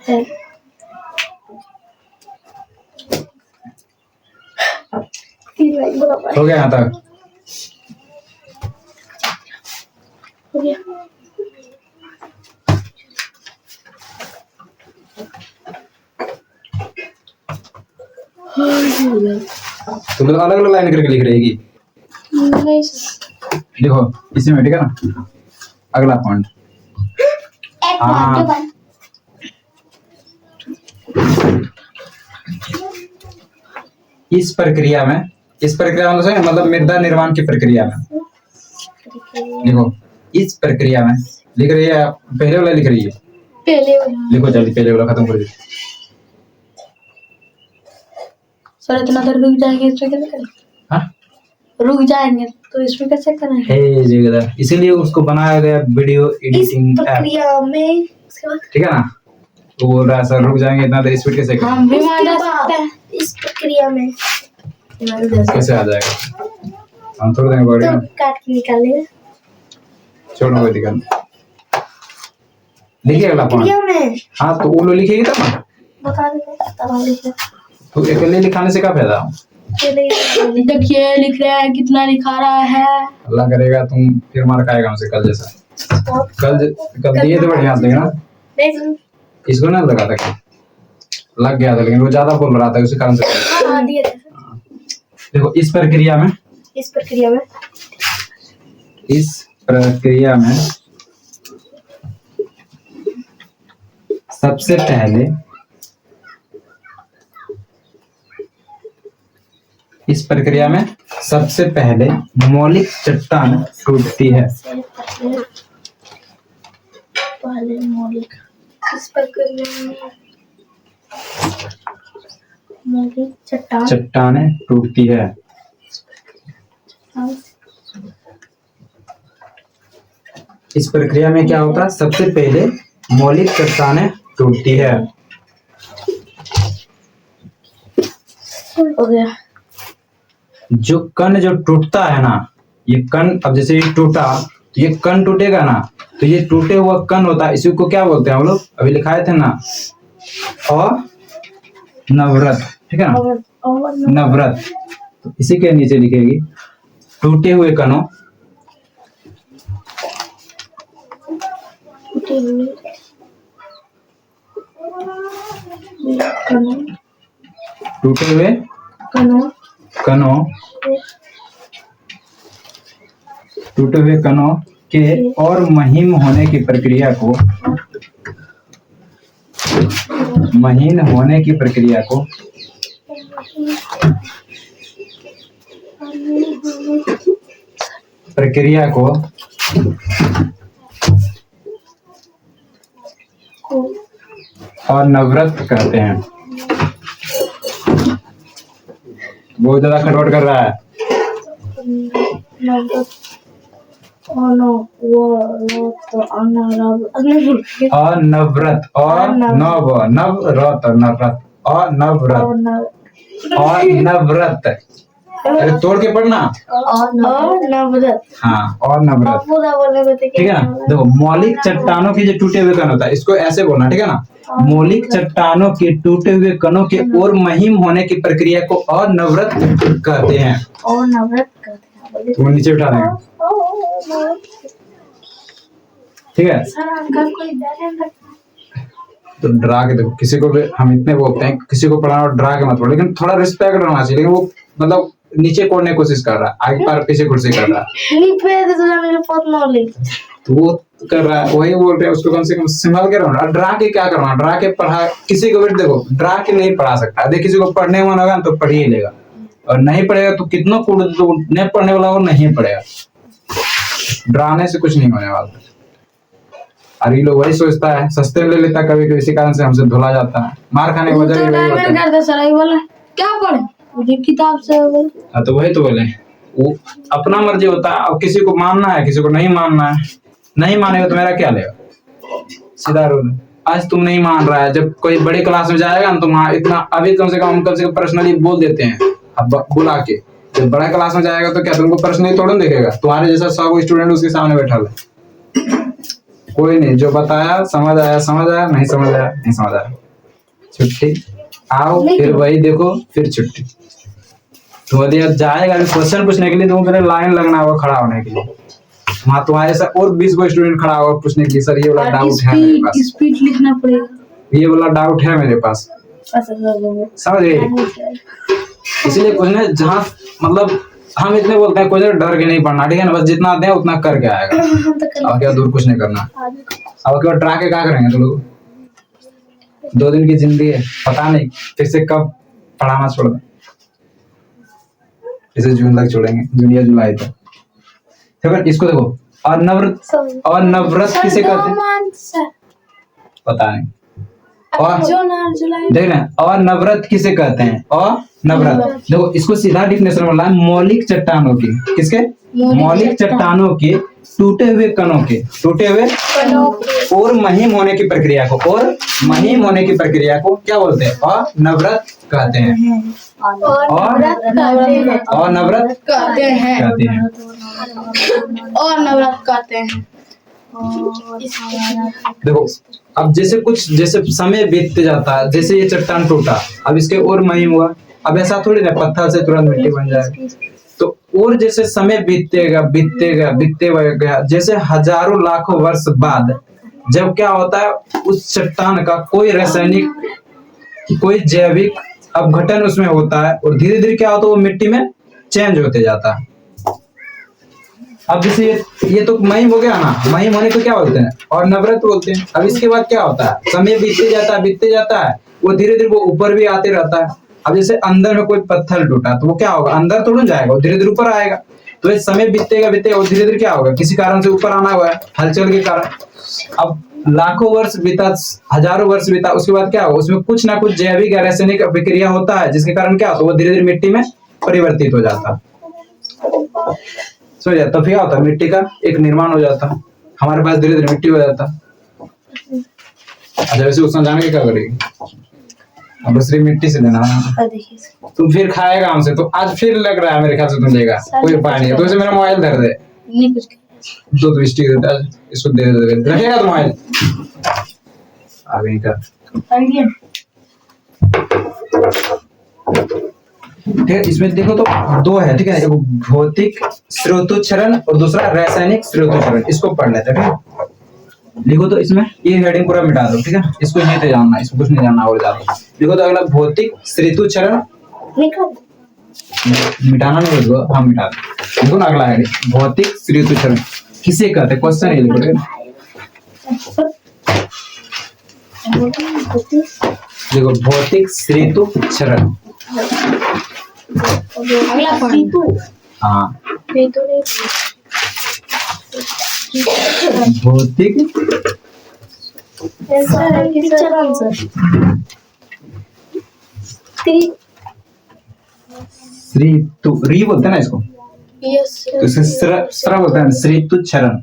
है। तीन लाइन बराबर हो गया यहाँ तक? हो गया। तो लोग अलग अलग लाइन करके लिख रहेगी। नहीं देखो इसी में, ठीक है ना, अगला पॉइंट। हाँ इस प्रक्रिया में मतलब मृदा निर्माण की प्रक्रिया में, देखो इस प्रक्रिया में लिख रही है, पहले वाला लिख रही है, पहले लिखो जल्दी, पहले वाला खत्म कर दीजिए। सर इतना देर रुक जाएंगे इसमें कैसे करें? हाँ रुक जाएंगे तो इसमें कैसे करें? हे जगह, इसीलिए उसको बनाया गया वीडियो इस एडिटिंग ऐप, प्रक्रिया में उसके बाद ठीक है ना। तो बोल रहा है सर रुक जाएंगे इतना देर, स्पीड कैसे करें? हम भी मान जा उसके बाद सकते हैं। इस प्रक्रिया में कैसे आ जाएगा? हम थोड़ी देंगे बॉडी तो में, काट के निकालेंगे छोड़ो कोई दिक्कत नहीं। लिखिए अगला पॉइंट। प्रक्रिया में हाँ तो वो लोग लिखेगी तब ना, बता देंगे तब लिखे तो अकेले लिखाने से क्या फायदा? देखिए लिख रहा है, कितना लिखा रहा है। अल्लाह करेगा तुम फिर मार खाएगा हमसे कल जैसा। कल दिए थे बढ़िया से ना, इसको ना लगा था क्या? लग गया था, लेकिन वो ज्यादा बोल रहा था उसी कारण से। हाँ दिए थे। देखो इस प्रक्रिया में सबसे पहले मौलिक चट्टान टूटती है। पहले मौलिक इस प्रक्रिया में मौलिक चट्टानें टूटती है। इस प्रक्रिया में क्या होता है? सबसे पहले मौलिक चट्टानें टूटती है। हो गया। जो कण जो टूटता है ना, ये कण, अब जैसे ये टूटा तो ये कण टूटेगा ना, तो ये टूटे हुआ कण होता है, इसी को क्या बोलते हैं हम लोग? अभी लिखाए थे ना, अनवरत, ठीक है ना, नवरत। तो इसी के नीचे लिखेगी टूटे हुए कणों, टूटे हुए कणों के और महीन होने की प्रक्रिया को अनवरत कहते हैं। बहुत ज्यादा खटपट कर रहा है। अनवरत अरे तोड़ के पढ़ना। नवरत। हाँ और नवरत, पूरा बोलने को ठीक है ना। देखो मौलिक चट्टानों के जो टूटे हुए कण होता है, इसको ऐसे बोलना, ठीक है ना। मौलिक चट्टानों के टूटे हुए कणों के और महीन होने की प्रक्रिया को अनवरत कहते हैं। तो नीचे उठा देंगे, ठीक है। तो डरा के देखो, किसी को भी हम इतने बोलते हैं, किसी को पढ़ाना और डरा के मत पढ़ो, लेकिन थोड़ा रिस्पेक्ट रहना चाहिए। लेकिन वो मतलब नीचे कोड़ने की कोशिश कर रहा है, आगे पार पीछे कुर्सी कर रहा है, तो वो कर रहा है, वही बोल रहे हैं उसको कम से कम संभाल के रहना। डरा के क्या करना? डरा के पढ़ा किसी को भी, देखो डरा के नहीं पढ़ा सकता। देख किसी को पढ़ने मन होगा तो पढ़ ही लेगा, और नहीं पढ़ेगा तो कितना कूद तो नहीं पढ़ने वाला और नहीं पढ़ेगा। डराने से कुछ नहीं होने वाला। और ये लोग वही सोचता है, सस्ते में ले लेता है, कभी कभी इसी कारण से हमसे धुला जाता है। मार खाने की वजह तो यही होता डायमंड है। करते सर, ये बोला क्या पढ़े मुझे किताब से बोले। हाँ तो वही तो बोले, वो अपना मर्जी होता है। अब किसी को मानना है, किसी को नहीं मानना है। नहीं मानेगा तो मेरा क्या लेगा, सीधा रूल। आज तुम नहीं मान रहा है, जब कोई बड़ी क्लास में जाएगा ना तुम इतना अभी कम से कम पर्सनली बोल देते हैं अब बुला के। जब बड़ा क्लास में जाएगा तो क्या तुमको पर्सनली थोड़ा देखेगा, तुम्हारे जैसा 100 स्टूडेंट उसके सामने बैठा है, कोई नहीं। जो बताया समझ आया समझ आया, नहीं समझ आया नहीं समझ आया, छुट्टी। आओ फिर वही देखो, फिर छुट्टी। तो यदि अब जाएगा क्वेश्चन पूछने के लिए तो मेरे लाइन लगना होगा खड़ा होने के लिए। वहाँ तुम्हारे साथ और 20 को स्टूडेंट खड़ा होगा पूछने के लिए, सर ये वाला डाउट है मेरे पास, स्पीड लिखना पड़ेगा, ये वाला डाउट है मेरे पास, समझ गए। इसलिए पूछने जहाँ मतलब हम इतने बोलते हैं कोई डर के नहीं पढ़ना, ठीक है ना, बस जितना दे उतना करके आएगा। अब क्या दूर कुछ नहीं करना। अब क्या ट्रा के क्या करेंगे तुम लोग, 2 दिन की जिंदगी है, पता नहीं फिर से कब पढ़ाना छोड़ दें। इसे जून तक छोड़ेंगे, जून या जुलाई तक। फिर इसको देखो, अनवरत किसे कहते हैं, पता नहीं। और देख रहे हैं, अनवरत किसे कहते हैं, अनवरत। देखो इसको सीधा डिफिनेशन बोला है, मौलिक चट्टानों की, किसके, मौलिक चट्टानों के टूटे हुए कणों के, टूटे हुए और महीन होने की प्रक्रिया को, और महीन होने की प्रक्रिया को क्या बोलते हैं, अनवरत कहते हैं। अनवरत कहते हैं। अनवरत कहते हैं। देखो अब जैसे समय बीतते जाता है, जैसे ये चट्टान टूटा, अब इसके और महीन हुआ, अब ऐसा थोड़ी ना पत्थर से तुरंत मिट्टी बन जाए। तो और जैसे समय बीतते गया, जैसे हजारों लाखों वर्ष बाद जब क्या होता है, उस चट्टान का कोई रासायनिक कोई जैविक अपघटन उसमें होता है, और धीरे धीरे क्या होता है, वो मिट्टी में चेंज होते जाता है। अब जैसे ये तो महीन हो गया ना, महीन होने को क्या बोलते हैं, और नवरत बोलते हैं। अब इसके बाद क्या होता है, समय बीतते जाता है, वो धीरे धीरे वो ऊपर भी आते रहता है। अब जैसे अंदर में कोई पत्थर टूटा तो वो क्या होगा, अंदर थोड़ा जाएगा, वो धीरे धीरे ऊपर आएगा। तो ये समय बीतेगा और धीरे धीरे क्या होगा, किसी कारण से ऊपर आना हुआ है, हलचल के कारण। अब लाखों वर्ष बीता, हजारों वर्ष बीता, उसके बाद क्या होगा, उसमें कुछ ना कुछ जैविक या रासायनिक अभिक्रिया होता है, जिसके कारण क्या होता है, वो धीरे धीरे मिट्टी में परिवर्तित हो जाता है। सो जाता, तो क्या होता है, मिट्टी का एक निर्माण हो जाता है, हमारे पास धीरे धीरे मिट्टी हो जाता है। अच्छा वैसे उसमें जाने के क्या करेगी, अब सिर्फ मिट्टी से देना है। तुम फिर खाएगा हमसे, तो आज फिर लग रहा है मेरे ख्याल से तुम लेगा, कोई उपाय नहीं है। तो वैसे मेरा मोबाइल धर दे, नहीं कुछ दो तो स्टिक देता है, इसको दे दे, रखेगा तो मोबाइल आगे का। ठीक है, इसमें देखो तो 2 है, ठीक है, एक भौतिक स्रोतोच्चरण और दूसरा रासायनिक स्रोतोच्चरण। इसको पढ़ लेते हैं, ठीक है। लिखो तो इसमें ये हेडिंग पूरा मिटा दो, ठीक है, इसको नहीं तो जानना, इसको कुछ नहीं जानना और ज्यादा। लिखो तो अगला भौतिक स्रोतोच्चरण, मिटाना नहीं बोलो, हम मिटा दो। लिखो ना अगला हेडिंग, भौतिक स्रोतोच्चरण किसे कहते हैं, क्वेश्चन ये लिखो। देखो भौतिक स्रोतोच्चरण, अगला पढ़ो। हाँ भौतिक श्रीतु, री बोलते हैं ना इसको, तो इसे स्र बोलते हैं, श्रीतुच्चरण,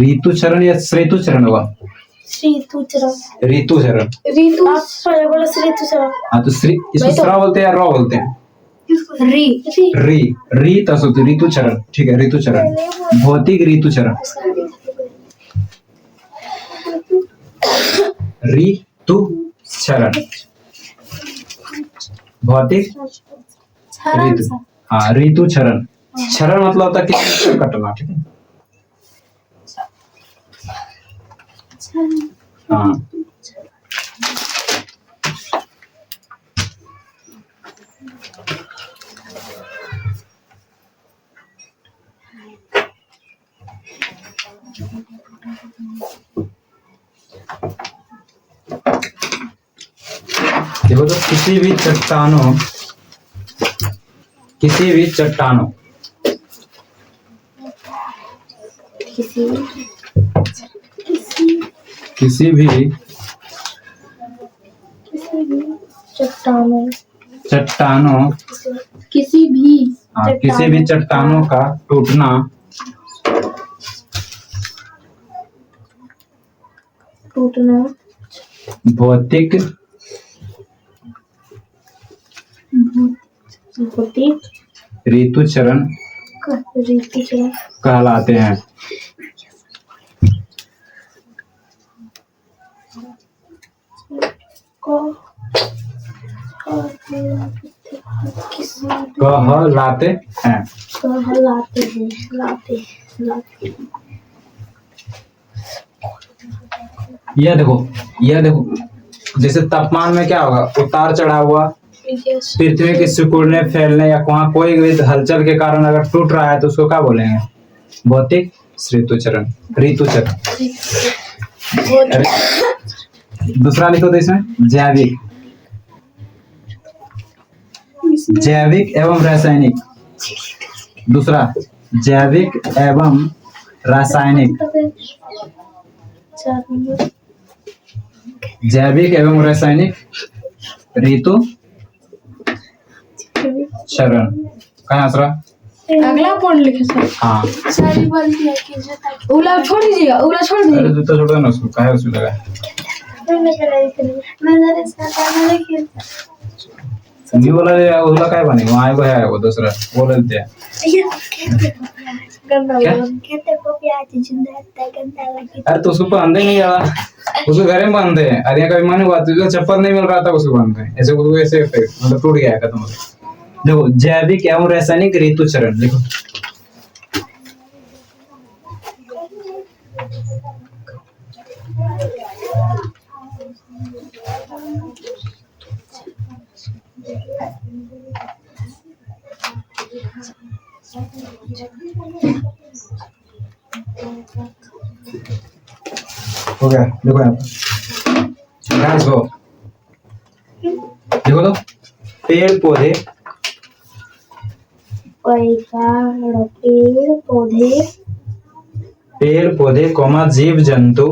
ऋतुचरण या श्रीतुचरण होगा, ऋतुचरण। हाँ तो श्री, इसको स्र बोलते हैं या र बोलते हैं, री तसोती, ऋतुचरण, ठीक है, ऋतुचरण, भौतिक ऋतुचरण, ऋतुचरण, भौतिक ऋतु, हाँ ऋतुचरण। क्षरण मतलब होता है किसी को कटना, ठीक है। हाँ देखो तो किसी भी चट्टानों किसी किसी भी चट्टानों किसी भी किसी भी चट्टानों का टूटना भौतिक ऋतुचरण कहलाते हैं। कहलाते हैं। यह देखो जैसे तापमान में क्या होगा, उतार चढ़ाव हुआ, पृथ्वी के सिकुड़ने फैलने या वहाँ कोई भी हलचल के कारण अगर टूट रहा है तो उसको क्या बोलेंगे? भौतिक ऋतुचरण। दूसरा लिखो तो इसमें जैविक एवं रासायनिक। दूसरा जैविक एवं रासायनिक। जैविक एवं रासायनिक ऋतु चरण। कहाँ आसरा? अगला पॉइंट लिखे सर। हाँ उला छोड़ दीजिएगा, उला छोड़ अरे दीजिए। जूता छोड़ देना उसको, काहे उसमें लगा नहीं बोला रे, उसला काहे बने वहाँ आएगा है वो दूसरा बोल देते हैं। अरे तो उसको पहन दे नहीं यार, उसको घर में बांध दे। अरे यहाँ कभी मन हुआ तो चप्पल नहीं मिल रहा था उसको बांध दे, ऐसे उसको ऐसे मतलब टूट गया खत्म हो गया। देखो जैविक एवं रासायनिक ऋतुचरण लिखो। हो गया, देखो यहाँ देखो तो पेड़ पौधे कौमा जीव जंतु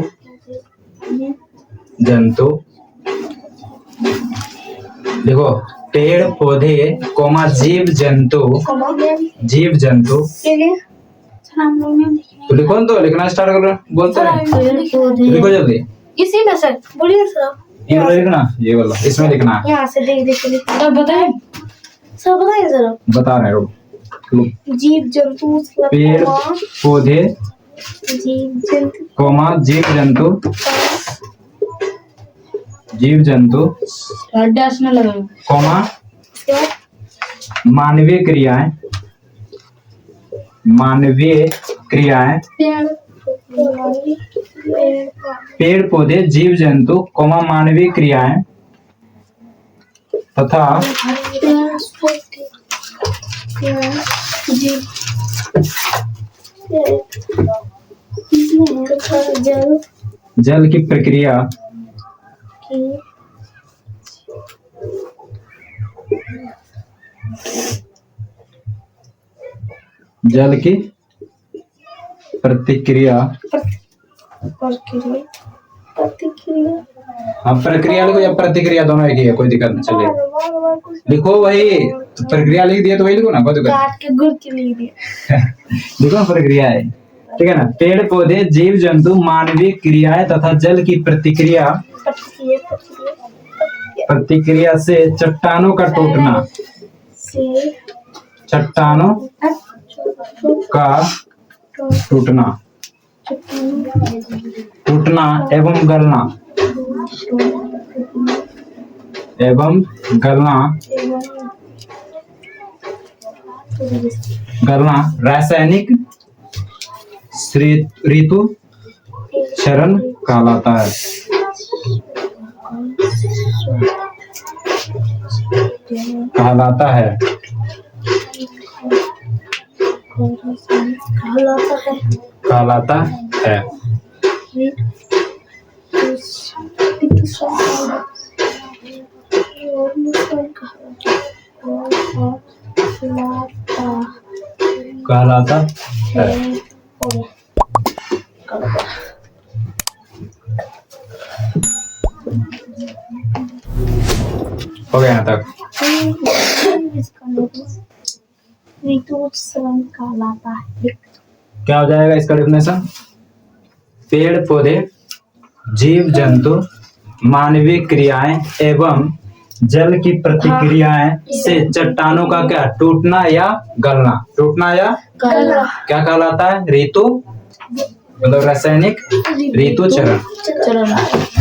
देखो पेड़ पौधे कौमा जीव जंतु तो लिखो तो, लिखना स्टार्ट करो, बोलते हैं लिखो जल्दी। इसी में सर बोलिए सर। ये वाला लिखना, ये वाला इसमें लिखना है। यहाँ से देख के लिखना। तो बताएं सर बताइए सर। बता रहे हो। जीव जंतु पेड़ पौधे कौमा जीव जंतु डैश में लगाओ, कौमा मानवीय क्रियाएं पेड़ पौधे जीव जंतु कौमा मानवीय क्रियाएं तथा जल की प्रक्रिया हाँ प्रक्रिया लिखो या प्रतिक्रिया दोनों एक ही है, कोई दिक्कत नहीं चलिए लिखो वही तो प्रक्रिया लिख दिया तो वही लिखो ना, कोई दिक्कत काट के गुड़ के लिख दिया। लिखो प्रक्रिया है, ठीक है ना। पेड़ पौधे जीव जंतु मानवीय क्रियाएं तथा जल की प्रतिक्रिया से चट्टानों का टूटना एवं गलना रासायनिक ऋतु चरण कहलाता है। कहलाता है। हो गया यहाँ तक। ऋतुचरण कहलाता है। क्या हो जाएगा इसका डेफिनेशन? पेड़ पौधे, जीव जंतु, मानवीय क्रियाएं एवं जल की प्रतिक्रियाएं से चट्टानों का क्या टूटना या गलना। टूटना या गलना क्या कहलाता है? ऋतु मतलब रासायनिक ऋतुचरण चरण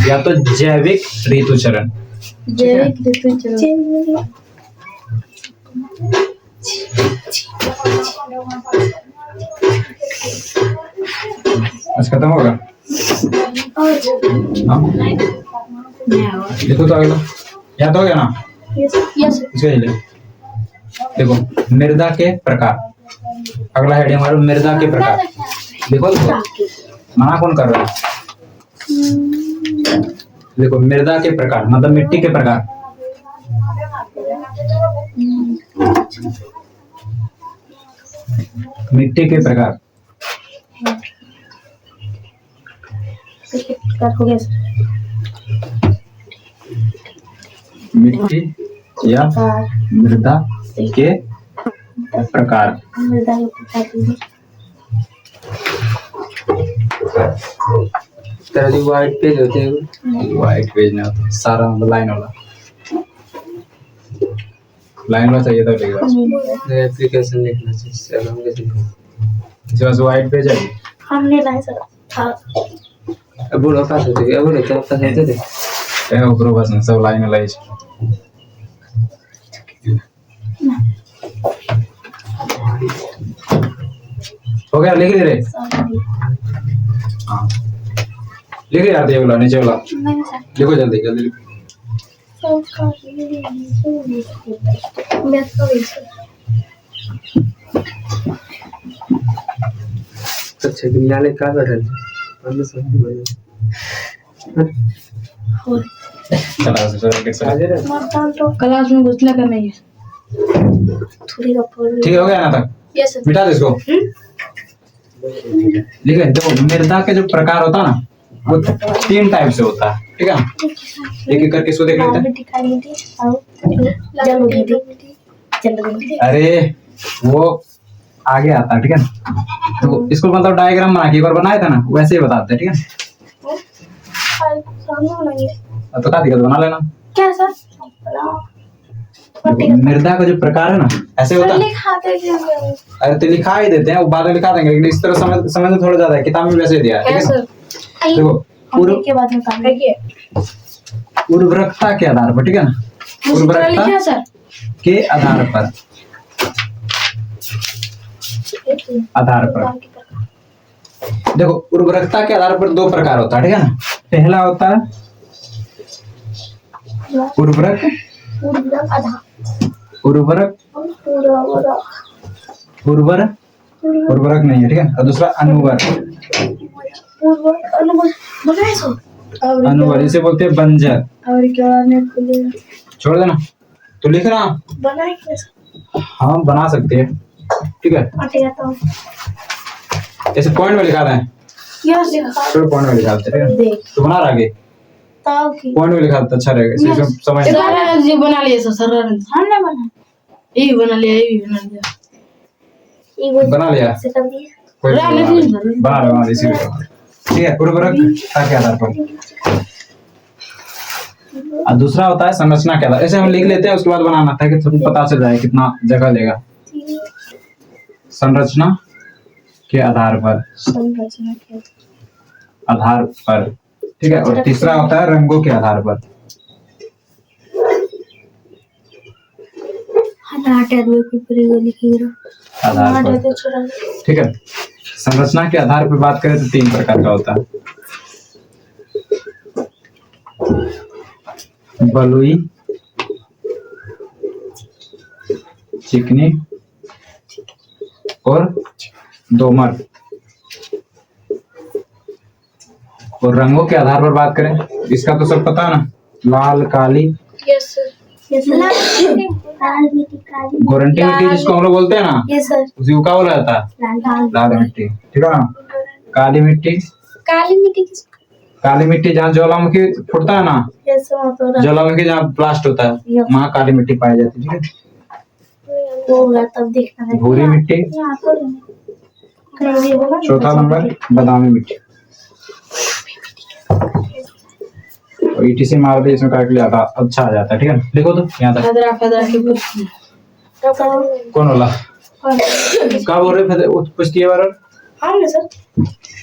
या तो जैविक ऋतुचरण। जैविक ऋतुचरण। आज खत्म होगा। हाँ? देखो तो अगला याद हो गया ना? यस इसको ले लो। देखो मृदा के प्रकार, अगला हेडिंग हमारा मृदा के प्रकार। देखो मना कौन कर रहा है? देखो मृदा के प्रकार मतलब मिट्टी के प्रकार। मिट्टी के प्रकार हो गया मिट्टी या मृदा के प्रकार। मृदा के प्रकार तेरा जो व्हाइट पेज होते हैं व्हाइट पेज नहीं होता, सारा लाइन वाला चाहिए था। वो एप्लीकेशन लिखना चाहिए चलो हम कैसे लिखें? इसके पास व्हाइट पेज है। हमने लाइन से था अब बोलो पास होते थे, अब बोलो तो पास होते थे। है ऊपर बस सब लाइन वाला हो गया। लिख ले रे। हाँ लिख यार, ये वाला नीचे वाला लिखो जल्दी जल्दी लिखो। अच्छा विज्ञान का बैठल हम सब बोले चला से क्लास में घुसला का नहीं है। थोड़ी ठीक हो गया ना तक? Yes sir. मिटा दो इसको। लिखे देखो मृदा के जो प्रकार होता है ना वो 3 टाइप से होता है। ठीक है एक एक करके इसको देख लेते हैं। अरे वो आगे आता है। ठीक है तो इसको मतलब डायग्राम बना के एक बार बनाया था ना वैसे ही बताते हैं। ठीक है तो क्या दिक्कत, बना लेना। क्या सर? देखो, मृदा का जो प्रकार है ना ऐसे होता है। अरे तो लिखा ही देते हैं, वो बाद में लिखा देंगे लेकिन इस तरह समझ थोड़ा ज्यादा है। किताब में वैसे दिया है। ठीक है ना? देखो के बाद में उर्वरकता के आधार पर। ठीक है ना उर्वरकता सर के आधार पर देखो उर्वरकता के आधार पर 2 प्रकार होता है। ठीक है ना पहला होता है उर्वरक उर्वरक नहीं है। ठीक है और दूसरा अनुवर। अनुवर इसे बोलते हैं बंजर। और क्या छोड़ देना तो लिख रहा। हाँ बना सकते हैं। ठीक है ऐसे पॉइंट में लिखा दें। पॉइंट में लिखा देते हैं तो बना रहा आगे पॉइंट में लिखा देता अच्छा रहेगा। इसे समझ ये बना लिया सर। हमने बना ये बना लिया ये बना लिया बना लिया कोई बना इसी में। ठीक है उर्वरक के आधार पर। और दूसरा होता है संरचना के आधार। ऐसे हम लिख लेते हैं उसके बाद बनाना था कि तुमको पता चल जाए कितना जगह लेगा। संरचना के आधार पर ठीक है और तीसरा होता है रंगों के आधार पर। आधार पर ठीक है संरचना के आधार पर बात करें तो 3 प्रकार का होता है। बलुई, चिकनी और दोमट। और रंगों के आधार पर बात करें इसका तो सब पता है ना, लाल, काली, लाल मिट्टी काली गारंटी मिट्टी जिसको हम लोग बोलते हैं ना, ये सर उसी को क्या बोला जाता है? लाल लाल मिट्टी, ठीक है ना। काली मिट्टी, काली मिट्टी किस काली मिट्टी जहाँ ज्वालामुखी फूटता है ना, ये सब तो ज्वालामुखी जहाँ ब्लास्ट होता है वहाँ काली मिट्टी पाई जाती है, ठीक है। होगा तब देखना है। भूरी मिट्टी, यहाँ पर कहीं भी होगा। चौथा नंबर बादामी मिट्टी। और ETC मार दे इसमें काट लिया था, अच्छा आ जाता है, ठीक है। लिखो तो यहाँ तक। फदरा फदरा के पूछ कौन वाला? क्या बोल रहे थे? पूछती है बार हाँ ना सर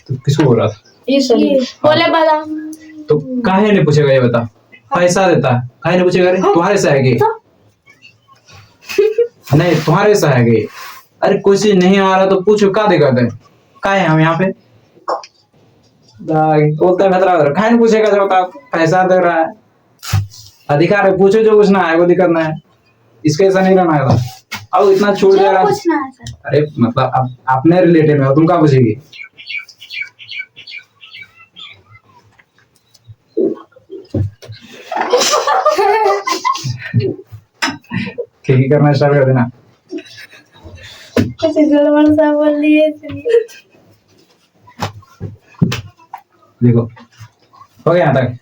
तो किसको बोल रहा था? ये सही बोले बादाम तो काहे नहीं पूछेगा ये बता? पैसा देता है काहे नहीं पूछेगा? अरे तुम्हारे से है कि नहीं तुम्हारे से है कि? अरे कोई चीज नहीं आ रहा तो पूछो, का दिक्कत है? काहे हम यहाँ पे बोलता है भद्रा काहे नहीं पूछेगा जब आप पैसा दे रहा है? अधिकार है, पूछो जो पूछना है, वो दिक्कत ना है। इसके ऐसा नहीं रहना है। अब इतना छूट जा रहा है। पूछना है सर। अरे मतलब अब अपने रिलेटेड में हो, तुम क्या पूछेगी? ठीक करना स्टार्ट कर देना। कुछ गड़बड़ सा बोल दिए इसलिए। देखो हो गया यहाँ तक।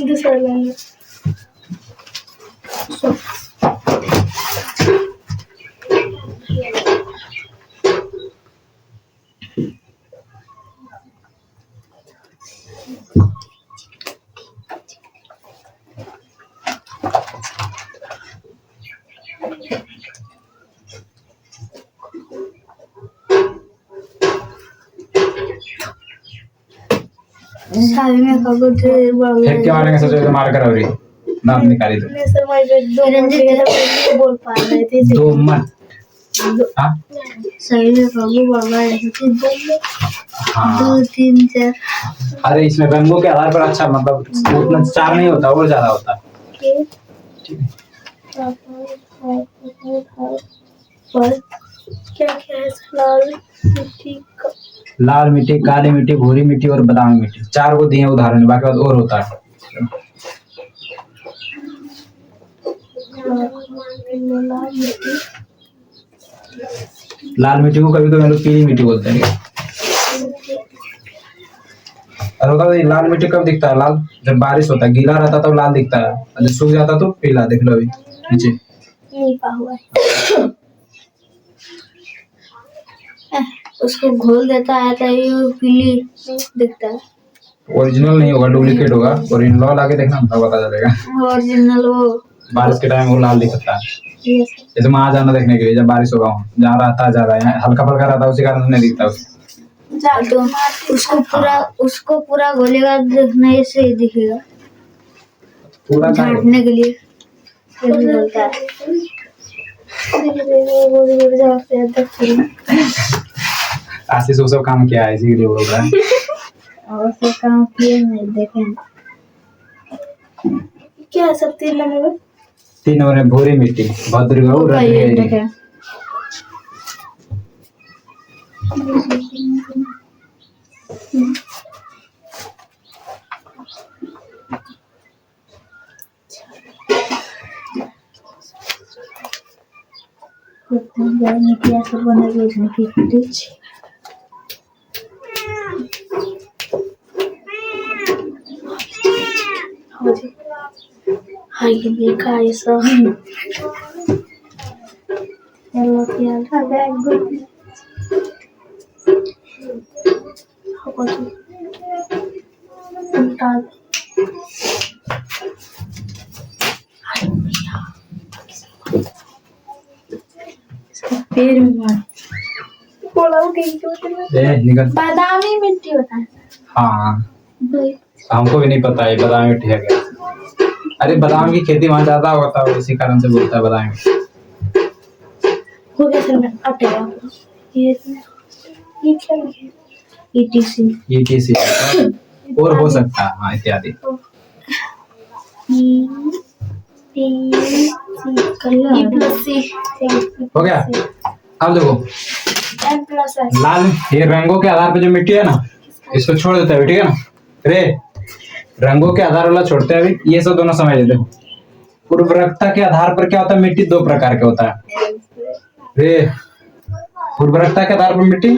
दूसरा लाइन शादी में कब फेंक के मारेंगे सोचो तो मार कर अवरी दांत निकाली दो। नहीं सर मैं दो मिनट बोल पा रहे थे दो मत हाँ सही में कब बोल रहे थे हाँ। 2 3 4 अरे इसमें रंगों के आधार पर अच्छा मतलब उतना 4 नहीं होता और ज्यादा होता है। ठीक है पर क्या क्या है लाल मिट्टी का लाल मिट्टी, काली मिट्टी, भूरी मिट्टी और बादामी मिट्टी, 4 को दिए उदाहरण, बाकी बात और होता है। लाल मिट्टी को कभी कभी हम लोग पीली मिट्टी बोलते हैं। और बताओ ये लाल मिट्टी कब दिखता है? लाल जब बारिश होता है, गीला रहता तब लाल दिखता है, और जब सूख जाता तो पीला। देख लो अभी नीचे लिपा हुआ है। उसको घोल देता है तो ये पीली दिखता है। ओरिजिनल नहीं होगा, डुप्लीकेट होगा। ओरिजिनल लाके देखना तब पता चलेगा। ओरिजिनल वो बारिश के टाइम वो लाल दिखता है। जैसे मैं आ जाना देखने के लिए, जब बारिश होगा जहाँ रहता है ज्यादा, यहाँ हल्का फल्का रहता है, उसी कारण नहीं दिखता उसे। तो उसको पूरा घोलेगा देखने से ही दिखेगा। पूरा झाड़ने के लिए बोलता है। आशीष वो सब काम किया है इसीलिए बोल रहा है। और से काम किए नहीं देखें क्या सब 3 नंबर 3 नंबर में भूरी मिट्टी, भद्रगऊ रत्नगिरी। हाँ ये देखा ये सब चलो क्या बैग गुड उल्टा पैर में मार बोला ठीक ए निकल। बादामी मिट्टी होता है। हाँ हमको भी नहीं पता है बादामी मिट्टी है क्या। अरे बादाम की खेती वहाँ ज्यादा होता है, इसी कारण से बोलता है बादामी मिट्टी। हो गया सर मैं हटेगा ये क्या है ETC और हो सकता है हाँ इत्यादि। हो गया। अब देखो लाल, ये रंगों के आधार पे जो मिट्टी है ना, इसको छोड़ देता है ठीक है ना। रे रंगों के आधार वाला छोड़ते हैं अभी, ये सब दोनों समझ लेते हो। उर्वरकता के आधार पर क्या होता है, मिट्टी दो प्रकार के होता है। रे उर्वरकता के आधार पर मिट्टी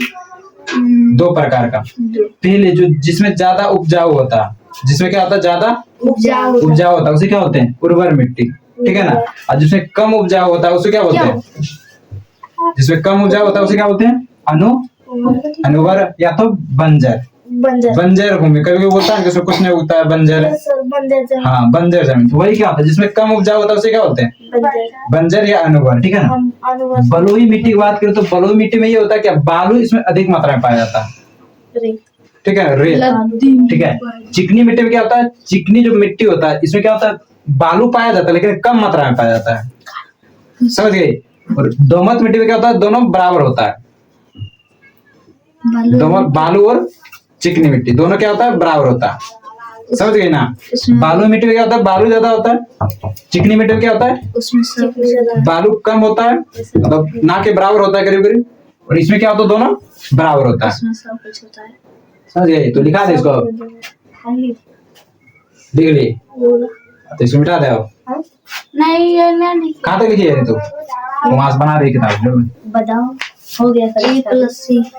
दो प्रकार का। पहले जो जिसमें ज्यादा उपजाऊ होता है, जिसमें क्या होता है ज्यादा उपजाऊ होता है, उसे क्या होते हैं, उर्वर मिट्टी, ठीक है ना। और जिसमें कम उपजाऊ होता है उसे क्या बोलते हैं, जिसमें कम उपजाऊ होता है उसे क्या बोलते हैं, अनुवर या तो बंजर। बंजर भूमि, कभी बोलता है कि उसमें कुछ नहीं उगता है, बंजर। हाँ, बंजर जमीन। तो वही क्या होता है, जिसमें कम उपजाऊ होता है उसे क्या बोलते हैं, बंजर या अनुवर, ठीक है ना। बलुई मिट्टी की बात करें तो बलुई मिट्टी में ये होता है क्या, बालू इसमें अधिक मात्रा में पाया जाता है, ठीक है, रेत, ठीक है। चिकनी मिट्टी में क्या होता है, चिकनी जो मिट्टी होता है इसमें क्या होता है, बालू पाया जाता है लेकिन कम मात्रा में पाया जाता है, समझ गए। और दोमट मिट्टी में क्या होता है, दोनों बराबर होता है, दोमट बालू और चिकनी मिट्टी दोनों क्या होता है, बराबर होता है, समझ गए ना। बालू मिट्टी में क्या होता है, बालू ज्यादा होता है। चिकनी मिट्टी में क्या होता है, बालू कम होता है, मतलब ना के बराबर होता है करीब करीब। और इसमें क्या होता है, दोनों बराबर होता है, समझ गए। तो लिखा दे इसको, लिख ली तो इसको मिटा दे। अब नहीं कहाँ तक लिखी है तू, मास बना रही किताब, बादाम हो गया सर।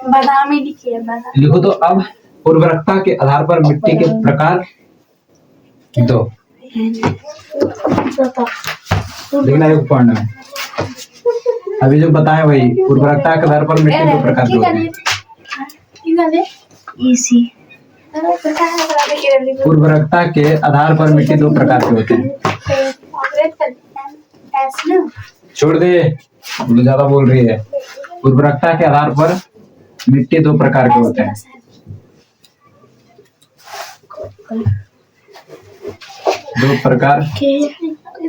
बादाम ही लिखिए, बादाम लिखो। तो अब उर्वरकता के आधार पर मिट्टी के प्रकार दो, लिखना है पॉइंट में। अभी जो बताए वही, उर्वरकता के आधार पर मिट्टी दो प्रकार के होते हैं। इसी उर्वरकता के आधार पर मिट्टी दो प्रकार के होते हैं। छोड़ दे, तू ज्यादा बोल रही है। उर्वरकता के आधार पर मिट्टी दो प्रकार के होते हैं। दो प्रकार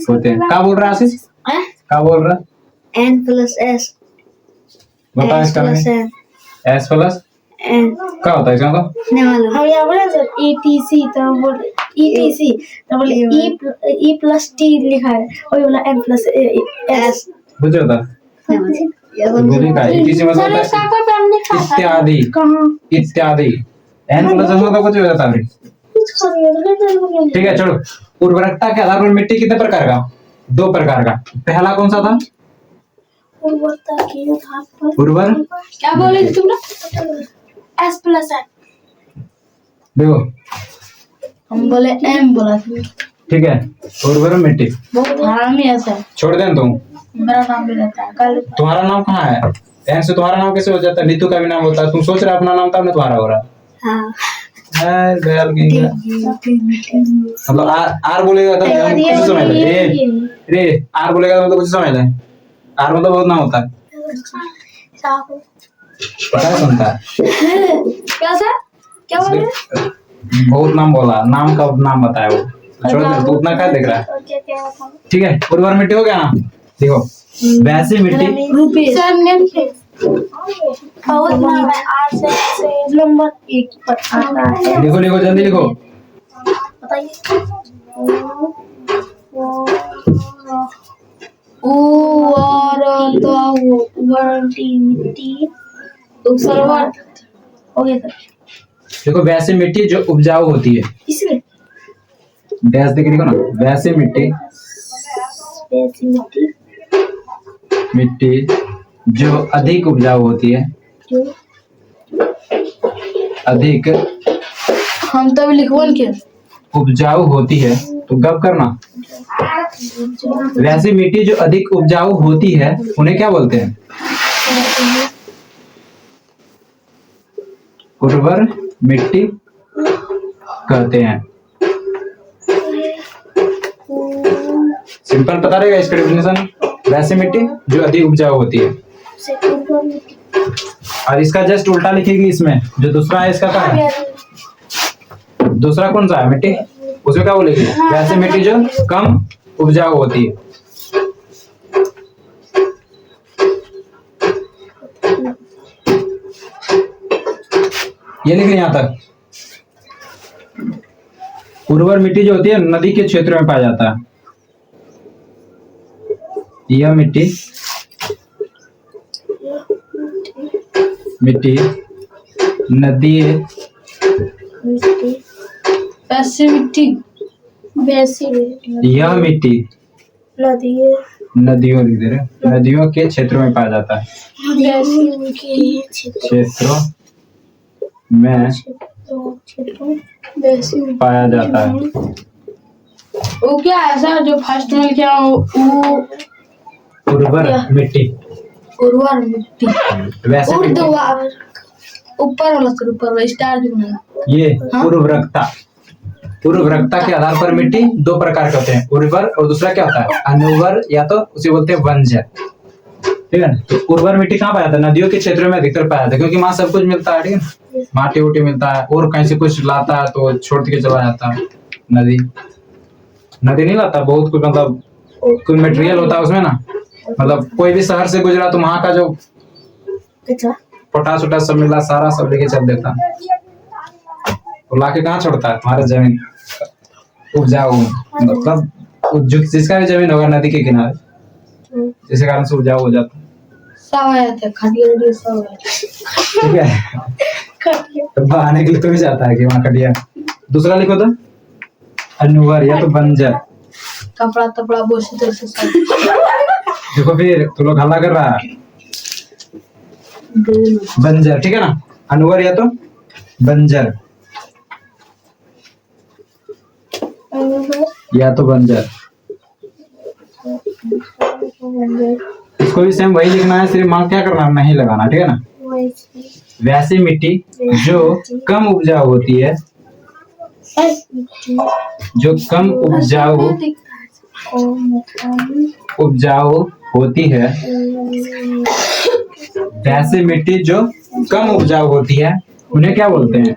होते हैं। क्या बोल रहा है आशीष, क्या बोल रहा है, N+S बता इसका मीनिंग। S प्लस क्या होता है इसका मतलब, हम यहाँ बोले सर ETC तो बोले ETC तो बोले E+T लिखा है, और बोला N+S बुझे होता बुझे का ETC मतलब होता है इत्यादि, इत्यादि। N प्लस मतलब कुछ हो जाता है, ठीक है। चलो, उर्वरकता के आधार पर मिट्टी कितने प्रकार का, दो प्रकार का। पहला कौन सा था, उर्वरता के आधार पर उर्वर, क्या बोले तुम ना, S+N देखो हम बोले M बोला था, ठीक है। उर्वर मिट्टी बहुत हरामी है सर। छोड़ दें तुम, मेरा नाम भी रहता है कल। तुम्हारा नाम कहाँ है, एन से तुम्हारा नाम कैसे हो जाता है, नीतू का भी नाम होता है। तुम सोच रहे अपना नाम तब ना तुम्हारा हो रहा हाँ है, बैल की मतलब आर बोलेगा तब हम कुछ समझ ले, रे आर बोलेगा तो कुछ समझ ले। आर मतलब बहुत नाम होता है, पता है सुनता है क्या सर, क्या बोल रहे बहुत नाम बोला, नाम का नाम बताया वो। छोड़ दे, तू उतना क्या देख रहा है, ठीक है। उर्वर मिट्टी हो गया ना। देखो वैसी मिट्टी, सर नेम बहुत नाम है, R से नंबर 1 पर आता है। लिखो लिखो जल्दी लिखो। बताइए मिट्टी सरवर हो गया सर। देखो वैसी मिट्टी जो उपजाऊ होती है, इसमें डैश देके लिखो ना, वैसी मिट्टी, वैसी मिट्टी मिट्टी जो अधिक उपजाऊ होती है, जो अधिक हम तो लिखवन के उपजाऊ होती है, तो गप करना। वैसी मिट्टी जो अधिक उपजाऊ होती है उन्हें क्या बोलते हैं, उर्वर मिट्टी कहते हैं। सिंपल पता रहेगा इसका डेफिनेशन, वैसी मिट्टी जो अधिक उपजाऊ होती है। और इसका जस्ट उल्टा लिखेगी इसमें, जो दूसरा है इसका क्या है, दूसरा कौन सा है मिट्टी, उसमें क्या बोलेगी, वैसी मिट्टी जो कम उपजाऊ होती है। ये लिख यहाँ तक। उर्वर मिट्टी जो होती है नदी के क्षेत्र में पाया जाता है। यह मिट्टी नदी वैसी मिट्टी वैसी यह मिट्टी नदी है, नदियों लिख दे रहे, नदियों के क्षेत्रों में पाया जाता है। वैसी के क्षेत्रों में वैसी पाया जाता है। वो क्या है सर जो फर्स्ट में क्या वो उर्वर मिट्टी, उर्वर मिट्टी वैसे मिट्टी, उर्ध्वर ऊपर वाला सर ऊपर वाला स्टार जो बना ये उर्वरकता। उर्वरकता के आधार पर मिट्टी दो प्रकार के होते हैं, उर्वर और दूसरा क्या होता है अनुवर, या तो उसे बोलते हैं बंजर। ठीक है ना? तो उर्वर मिट्टी कहाँ पाया जाता है? नदियों के क्षेत्रों में अधिकतर पाया जाता है, क्योंकि वहाँ सब कुछ मिलता है। ठीक है ना? माटी उटी मिलता है, और कहीं से कुछ लाता है तो छोड़ के चला जाता है। नदी नहीं लाता, बहुत कुछ मतलब कोई मटेरियल होता है उसमें ना, मतलब कोई भी शहर से गुजरा तो वहाँ का जो पोटास उटास सब मिला सारा सब लेके चल देता है, तो लाके कहाँ छोड़ता है? तुम्हारा जमीन उपजाऊ, मतलब जिसका भी जमीन होगा नदी के किनारे, जिसके कारण से उपजाऊ हो जाता है। सब आया था खटिया सब आया। ठीक है, तो बहाने के लिए तो भी जाता है कि वहाँ खटिया। दूसरा लिखो तो अनुवर या तो बंजर। कपड़ा तपड़ा बोसी तो से सब देखो फिर तू लोग हल्ला कर रहा है। बंजर, ठीक है ना? अनुवर या तो बंजर, या तो बंजर। इसको भी सेम वही लिखना है, सिर्फ वहाँ क्या करना नहीं लगाना। ठीक है ना? वैसी मिट्टी जो कम उपजाऊ होती है, जो कम उपजाऊ होती है, वैसी मिट्टी जो कम उपजाऊ होती है उन्हें क्या बोलते हैं?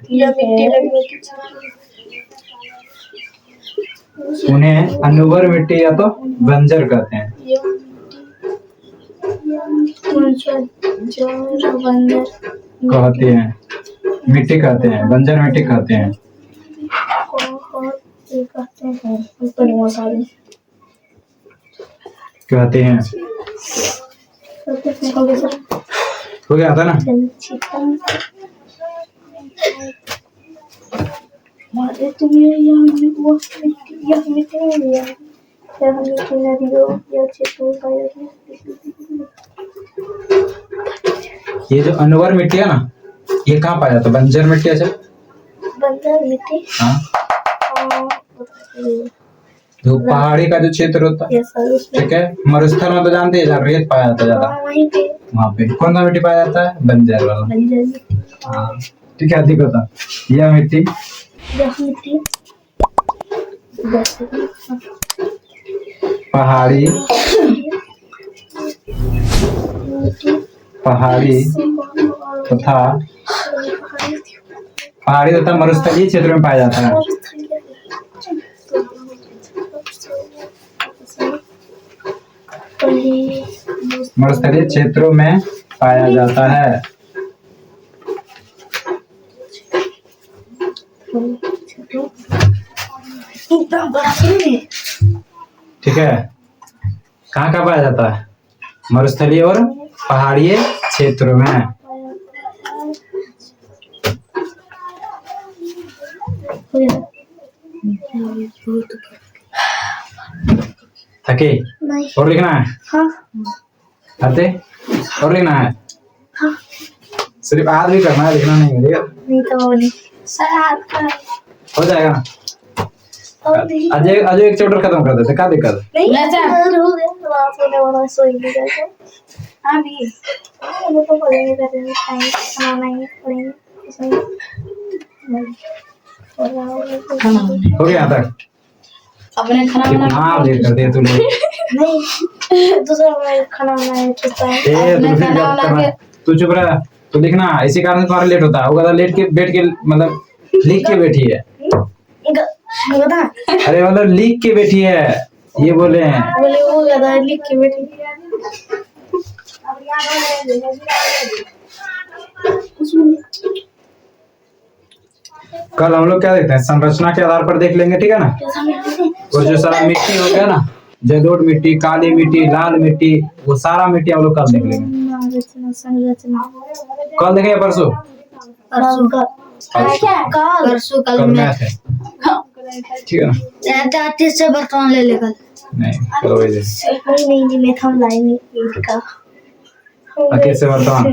उन्हें अनुवर मिट्टी या तो बंजर कहते हैं। कहते हैं मिट्टी कहते हैं, बंजर मिट्टी कहते हैं। कहते हैं, हो गया था ना? ये जो अनुवर मिट्टी है ना, ये कहाँ पाया जाता है? बंजर मिट्टी। अच्छा, बंजर मिट्टी, हाँ, जो पहाड़ी का जो क्षेत्र होता है, ठीक है, मरुस्थल में तो जानते हैं जहाँ रेत पाया जाता है ज्यादा, वहाँ पे कौन सा मिट्टी पाया जाता है? बंजर वाला। हाँ, ठीक है, अधिक होता यह मिट्टी पहाड़ी तथा मरुस्थलीय क्षेत्र में पाया जाता है। मरुस्थलीय क्षेत्रों में पाया जाता है। ठीक है, कहाँ कहाँ पाया जाता है? मरुस्थलीय और पहाड़ीय क्षेत्रों में। थके और लिखना है? हाँ। आते और लिखना है? हाँ। सिर्फ आज भी करना है, लिखना नहीं है। नहीं तो नहीं सर, हो जाएगा ना? आज एक चैप्टर खत्म कर देते, क्या दिक्कत है? नहीं हो गया, रात होने वाला, सोई नहीं जाएगा। हाँ भी हम तो पढ़ेंगे, करेंगे, खाएंगे, खाना नहीं पढ़ेंगे, हो गया तक? अपने खाना बना हाँ देख कर दे तू लोग। नहीं दूसरा मैं खाना बनाए चुका है। तू चुप रहा, तू लिखना। इसी कारण तुम्हारा लेट होता है। वो गधा लेट के बैठ के मतलब लिख के बैठी है। अरे मतलब लिख के बैठी है, ये बोले हैं। बोले वो गधा लिख के बैठी है। कल हम लोग क्या देखते हैं? संरचना के आधार पर देख लेंगे, ठीक है ना? और जो सारा मिट्टी हो गया ना, जलोढ़ मिट्टी, काली मिट्टी, लाल मिट्टी, वो सारा मिट्टी हम लोग कल देख लेंगे। कल देखेंगे परसों? परसों कल मैथ है। ठीक है ना? जाते से बर्तन ले लेकर नहीं चलो वही दे। नहीं मैं थम लाएंगे ईद का अकेले से वर्तमान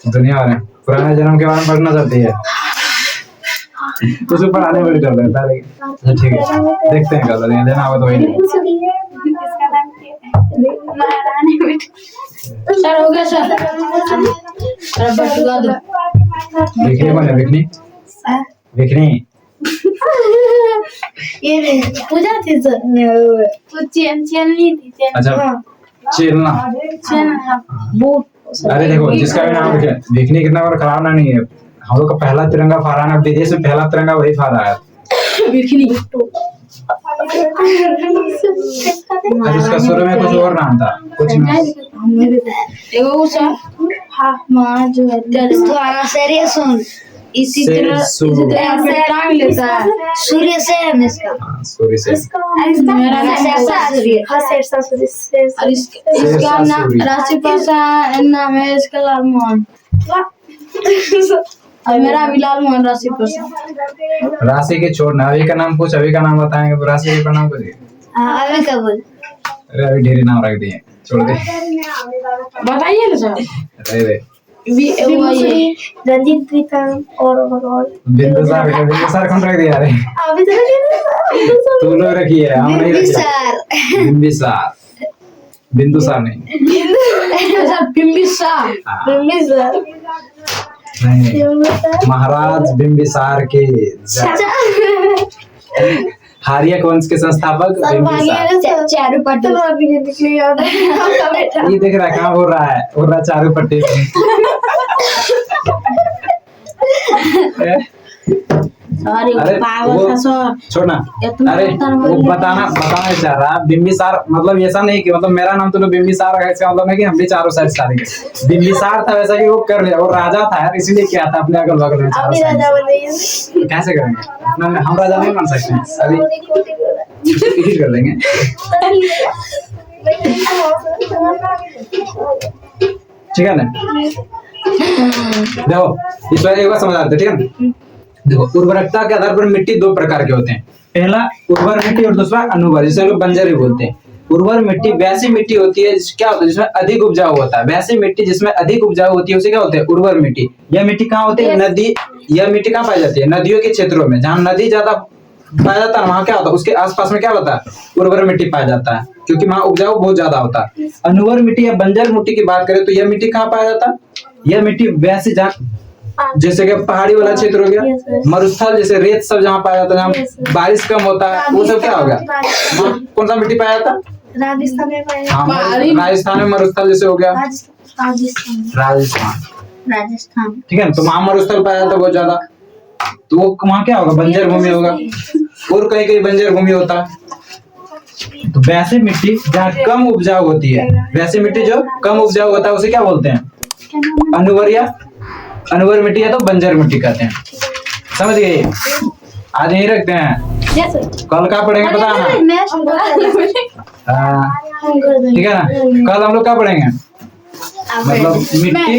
दुनिया वाले पुराने जन्म के बारे में पढ़ना चाहती है, उसे पढ़ाने में भी कर देता है। अच्छा ठीक है, देखते हैं कल देना होगा तो वही नहीं। सर हो गया सर बटुआ दो बिकनी कौन है? बिकनी बिकनी ये पूजा थी सर तो चेन नहीं थी चेन अच्छा चेलना। चेन वो अरे देखो जिसका भी नाम लिखे बिकनी कितना बार खराब ना नहीं है। हम लोग का पहला तिरंगा फहराना विदेश में पहला तिरंगा वही फहरा है। बिकनी और उसका शुरू में कुछ और नाम था कुछ एगो सर हाँ माँ जो है तुम्हारा शरीर सुन इसी तरह पे टांग लेता है सूर्य से है इसका सूर्य से मेरा नाम सूर्य हाँ शेरशाह सूर्य और इसका नाम राशि प्रसाद नाम है इसका लाल मोहन और मेरा भी लाल मोहन राशि प्रसाद। राशि के छोड़ना अभी का नाम पूछ, अभी का नाम बताएंगे तो राशि का नाम कुछ। अभी क्या बोल अरे अभी ढेरी नाम रख दिए छोड़ दे। बताइए ना सर अरे रंजीत प्रीतम और बिंदुसार कौन रख दिया? अरे अभी तो तू लोग रखी है, हम नहीं रखी। बिंबिसार बिंदुसार नहीं बिंबिसार हाँ। नहीं महाराज बिंबिसार के हारिया वंश के संस्थापक बिंबिसार। चारू पट्टी ये देख रहा है कहाँ बोल रहा है? बोल रहा है चारू पट्टी। सॉरी अरे पागल वो था सर छोड़ना। अरे वो बताना चाह रहा बिंबिसार मतलब ऐसा नहीं कि मतलब मेरा नाम तो बिंबिसार है, इसका मतलब है कि हम भी चारों साइड सारे बिंबिसार था वैसा कि वो कर लिया, वो राजा था यार इसीलिए किया था अपने अगल बगल में चारों अभी राजा साइड। बन रही है। कैसे करेंगे? अपना हम राजा नहीं बन सकते हैं अभी यही कर लेंगे। ठीक है ना? देखो इस बार एक बार समझ आते ठीक है ना? देखो उर्वरकता के आधार पर मिट्टी दो प्रकार के होते हैं। पहला उर्वर मिट्टी और दूसरा अनुवर, जिसे लोग बंजर भी बोलते हैं। उर्वर मिट्टी वैसी मिट्टी होती है क्या होता है जिसमें अधिक उपजाऊ होता है। वैसी मिट्टी जिसमें अधिक उपजाऊ होती है उसे क्या होते हैं? उर्वर मिट्टी। यह मिट्टी कहाँ होती है? नदी। यह मिट्टी कहाँ पाई जाती है? नदियों के क्षेत्रों में, जहाँ नदी ज्यादा पाया जाता है वहाँ क्या होता है? उसके आसपास में क्या होता है? उर्वर मिट्टी पाया जाता है, क्योंकि वहाँ उपजाऊ बहुत ज्यादा होता है। अनुवर मिट्टी या बंजर मिट्टी की बात करें तो यह मिट्टी कहाँ पाया जाता है? यह मिट्टी वैसे जहाँ जैसे कि पहाड़ी वाला क्षेत्र हो गया, मरुस्थल जैसे रेत सब जहाँ पाया जाता है, जहाँ बारिश कम होता है, वो सब क्या हो गया? कौन सा मिट्टी पाया जाता है? राजस्थान में पाया हाँ, राजस्थान में मरुस्थल जैसे हो गया राजस्थान। ठीक है ना? तो वहाँ मरुस्थल पाया जाता है बहुत ज्यादा, तो वो वहाँ क्या होगा? बंजर भूमि होगा। और कहीं कहीं बंजर भूमि होता है। तो वैसे मिट्टी जहाँ कम उपजाऊ होती है, वैसे मिट्टी जो कम उपजाऊ होता है उसे क्या बोलते हैं? अनुवर या अनुवर मिट्टी है तो बंजर मिट्टी कहते हैं। समझ गए? आज यही रखते हैं, कल क्या पढ़ेंगे पता है ना? ठीक है ना? कल हम लोग क्या पढ़ेंगे? मतलब मिट्टी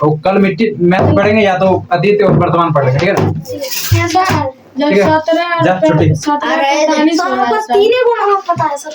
और कल मिट्टी मैथ पढ़ेंगे या तो अतीत और वर्तमान पढ़ेंगे। ठीक है ना? ठीक है जा छुट्टी। तीन गुण पता है सब।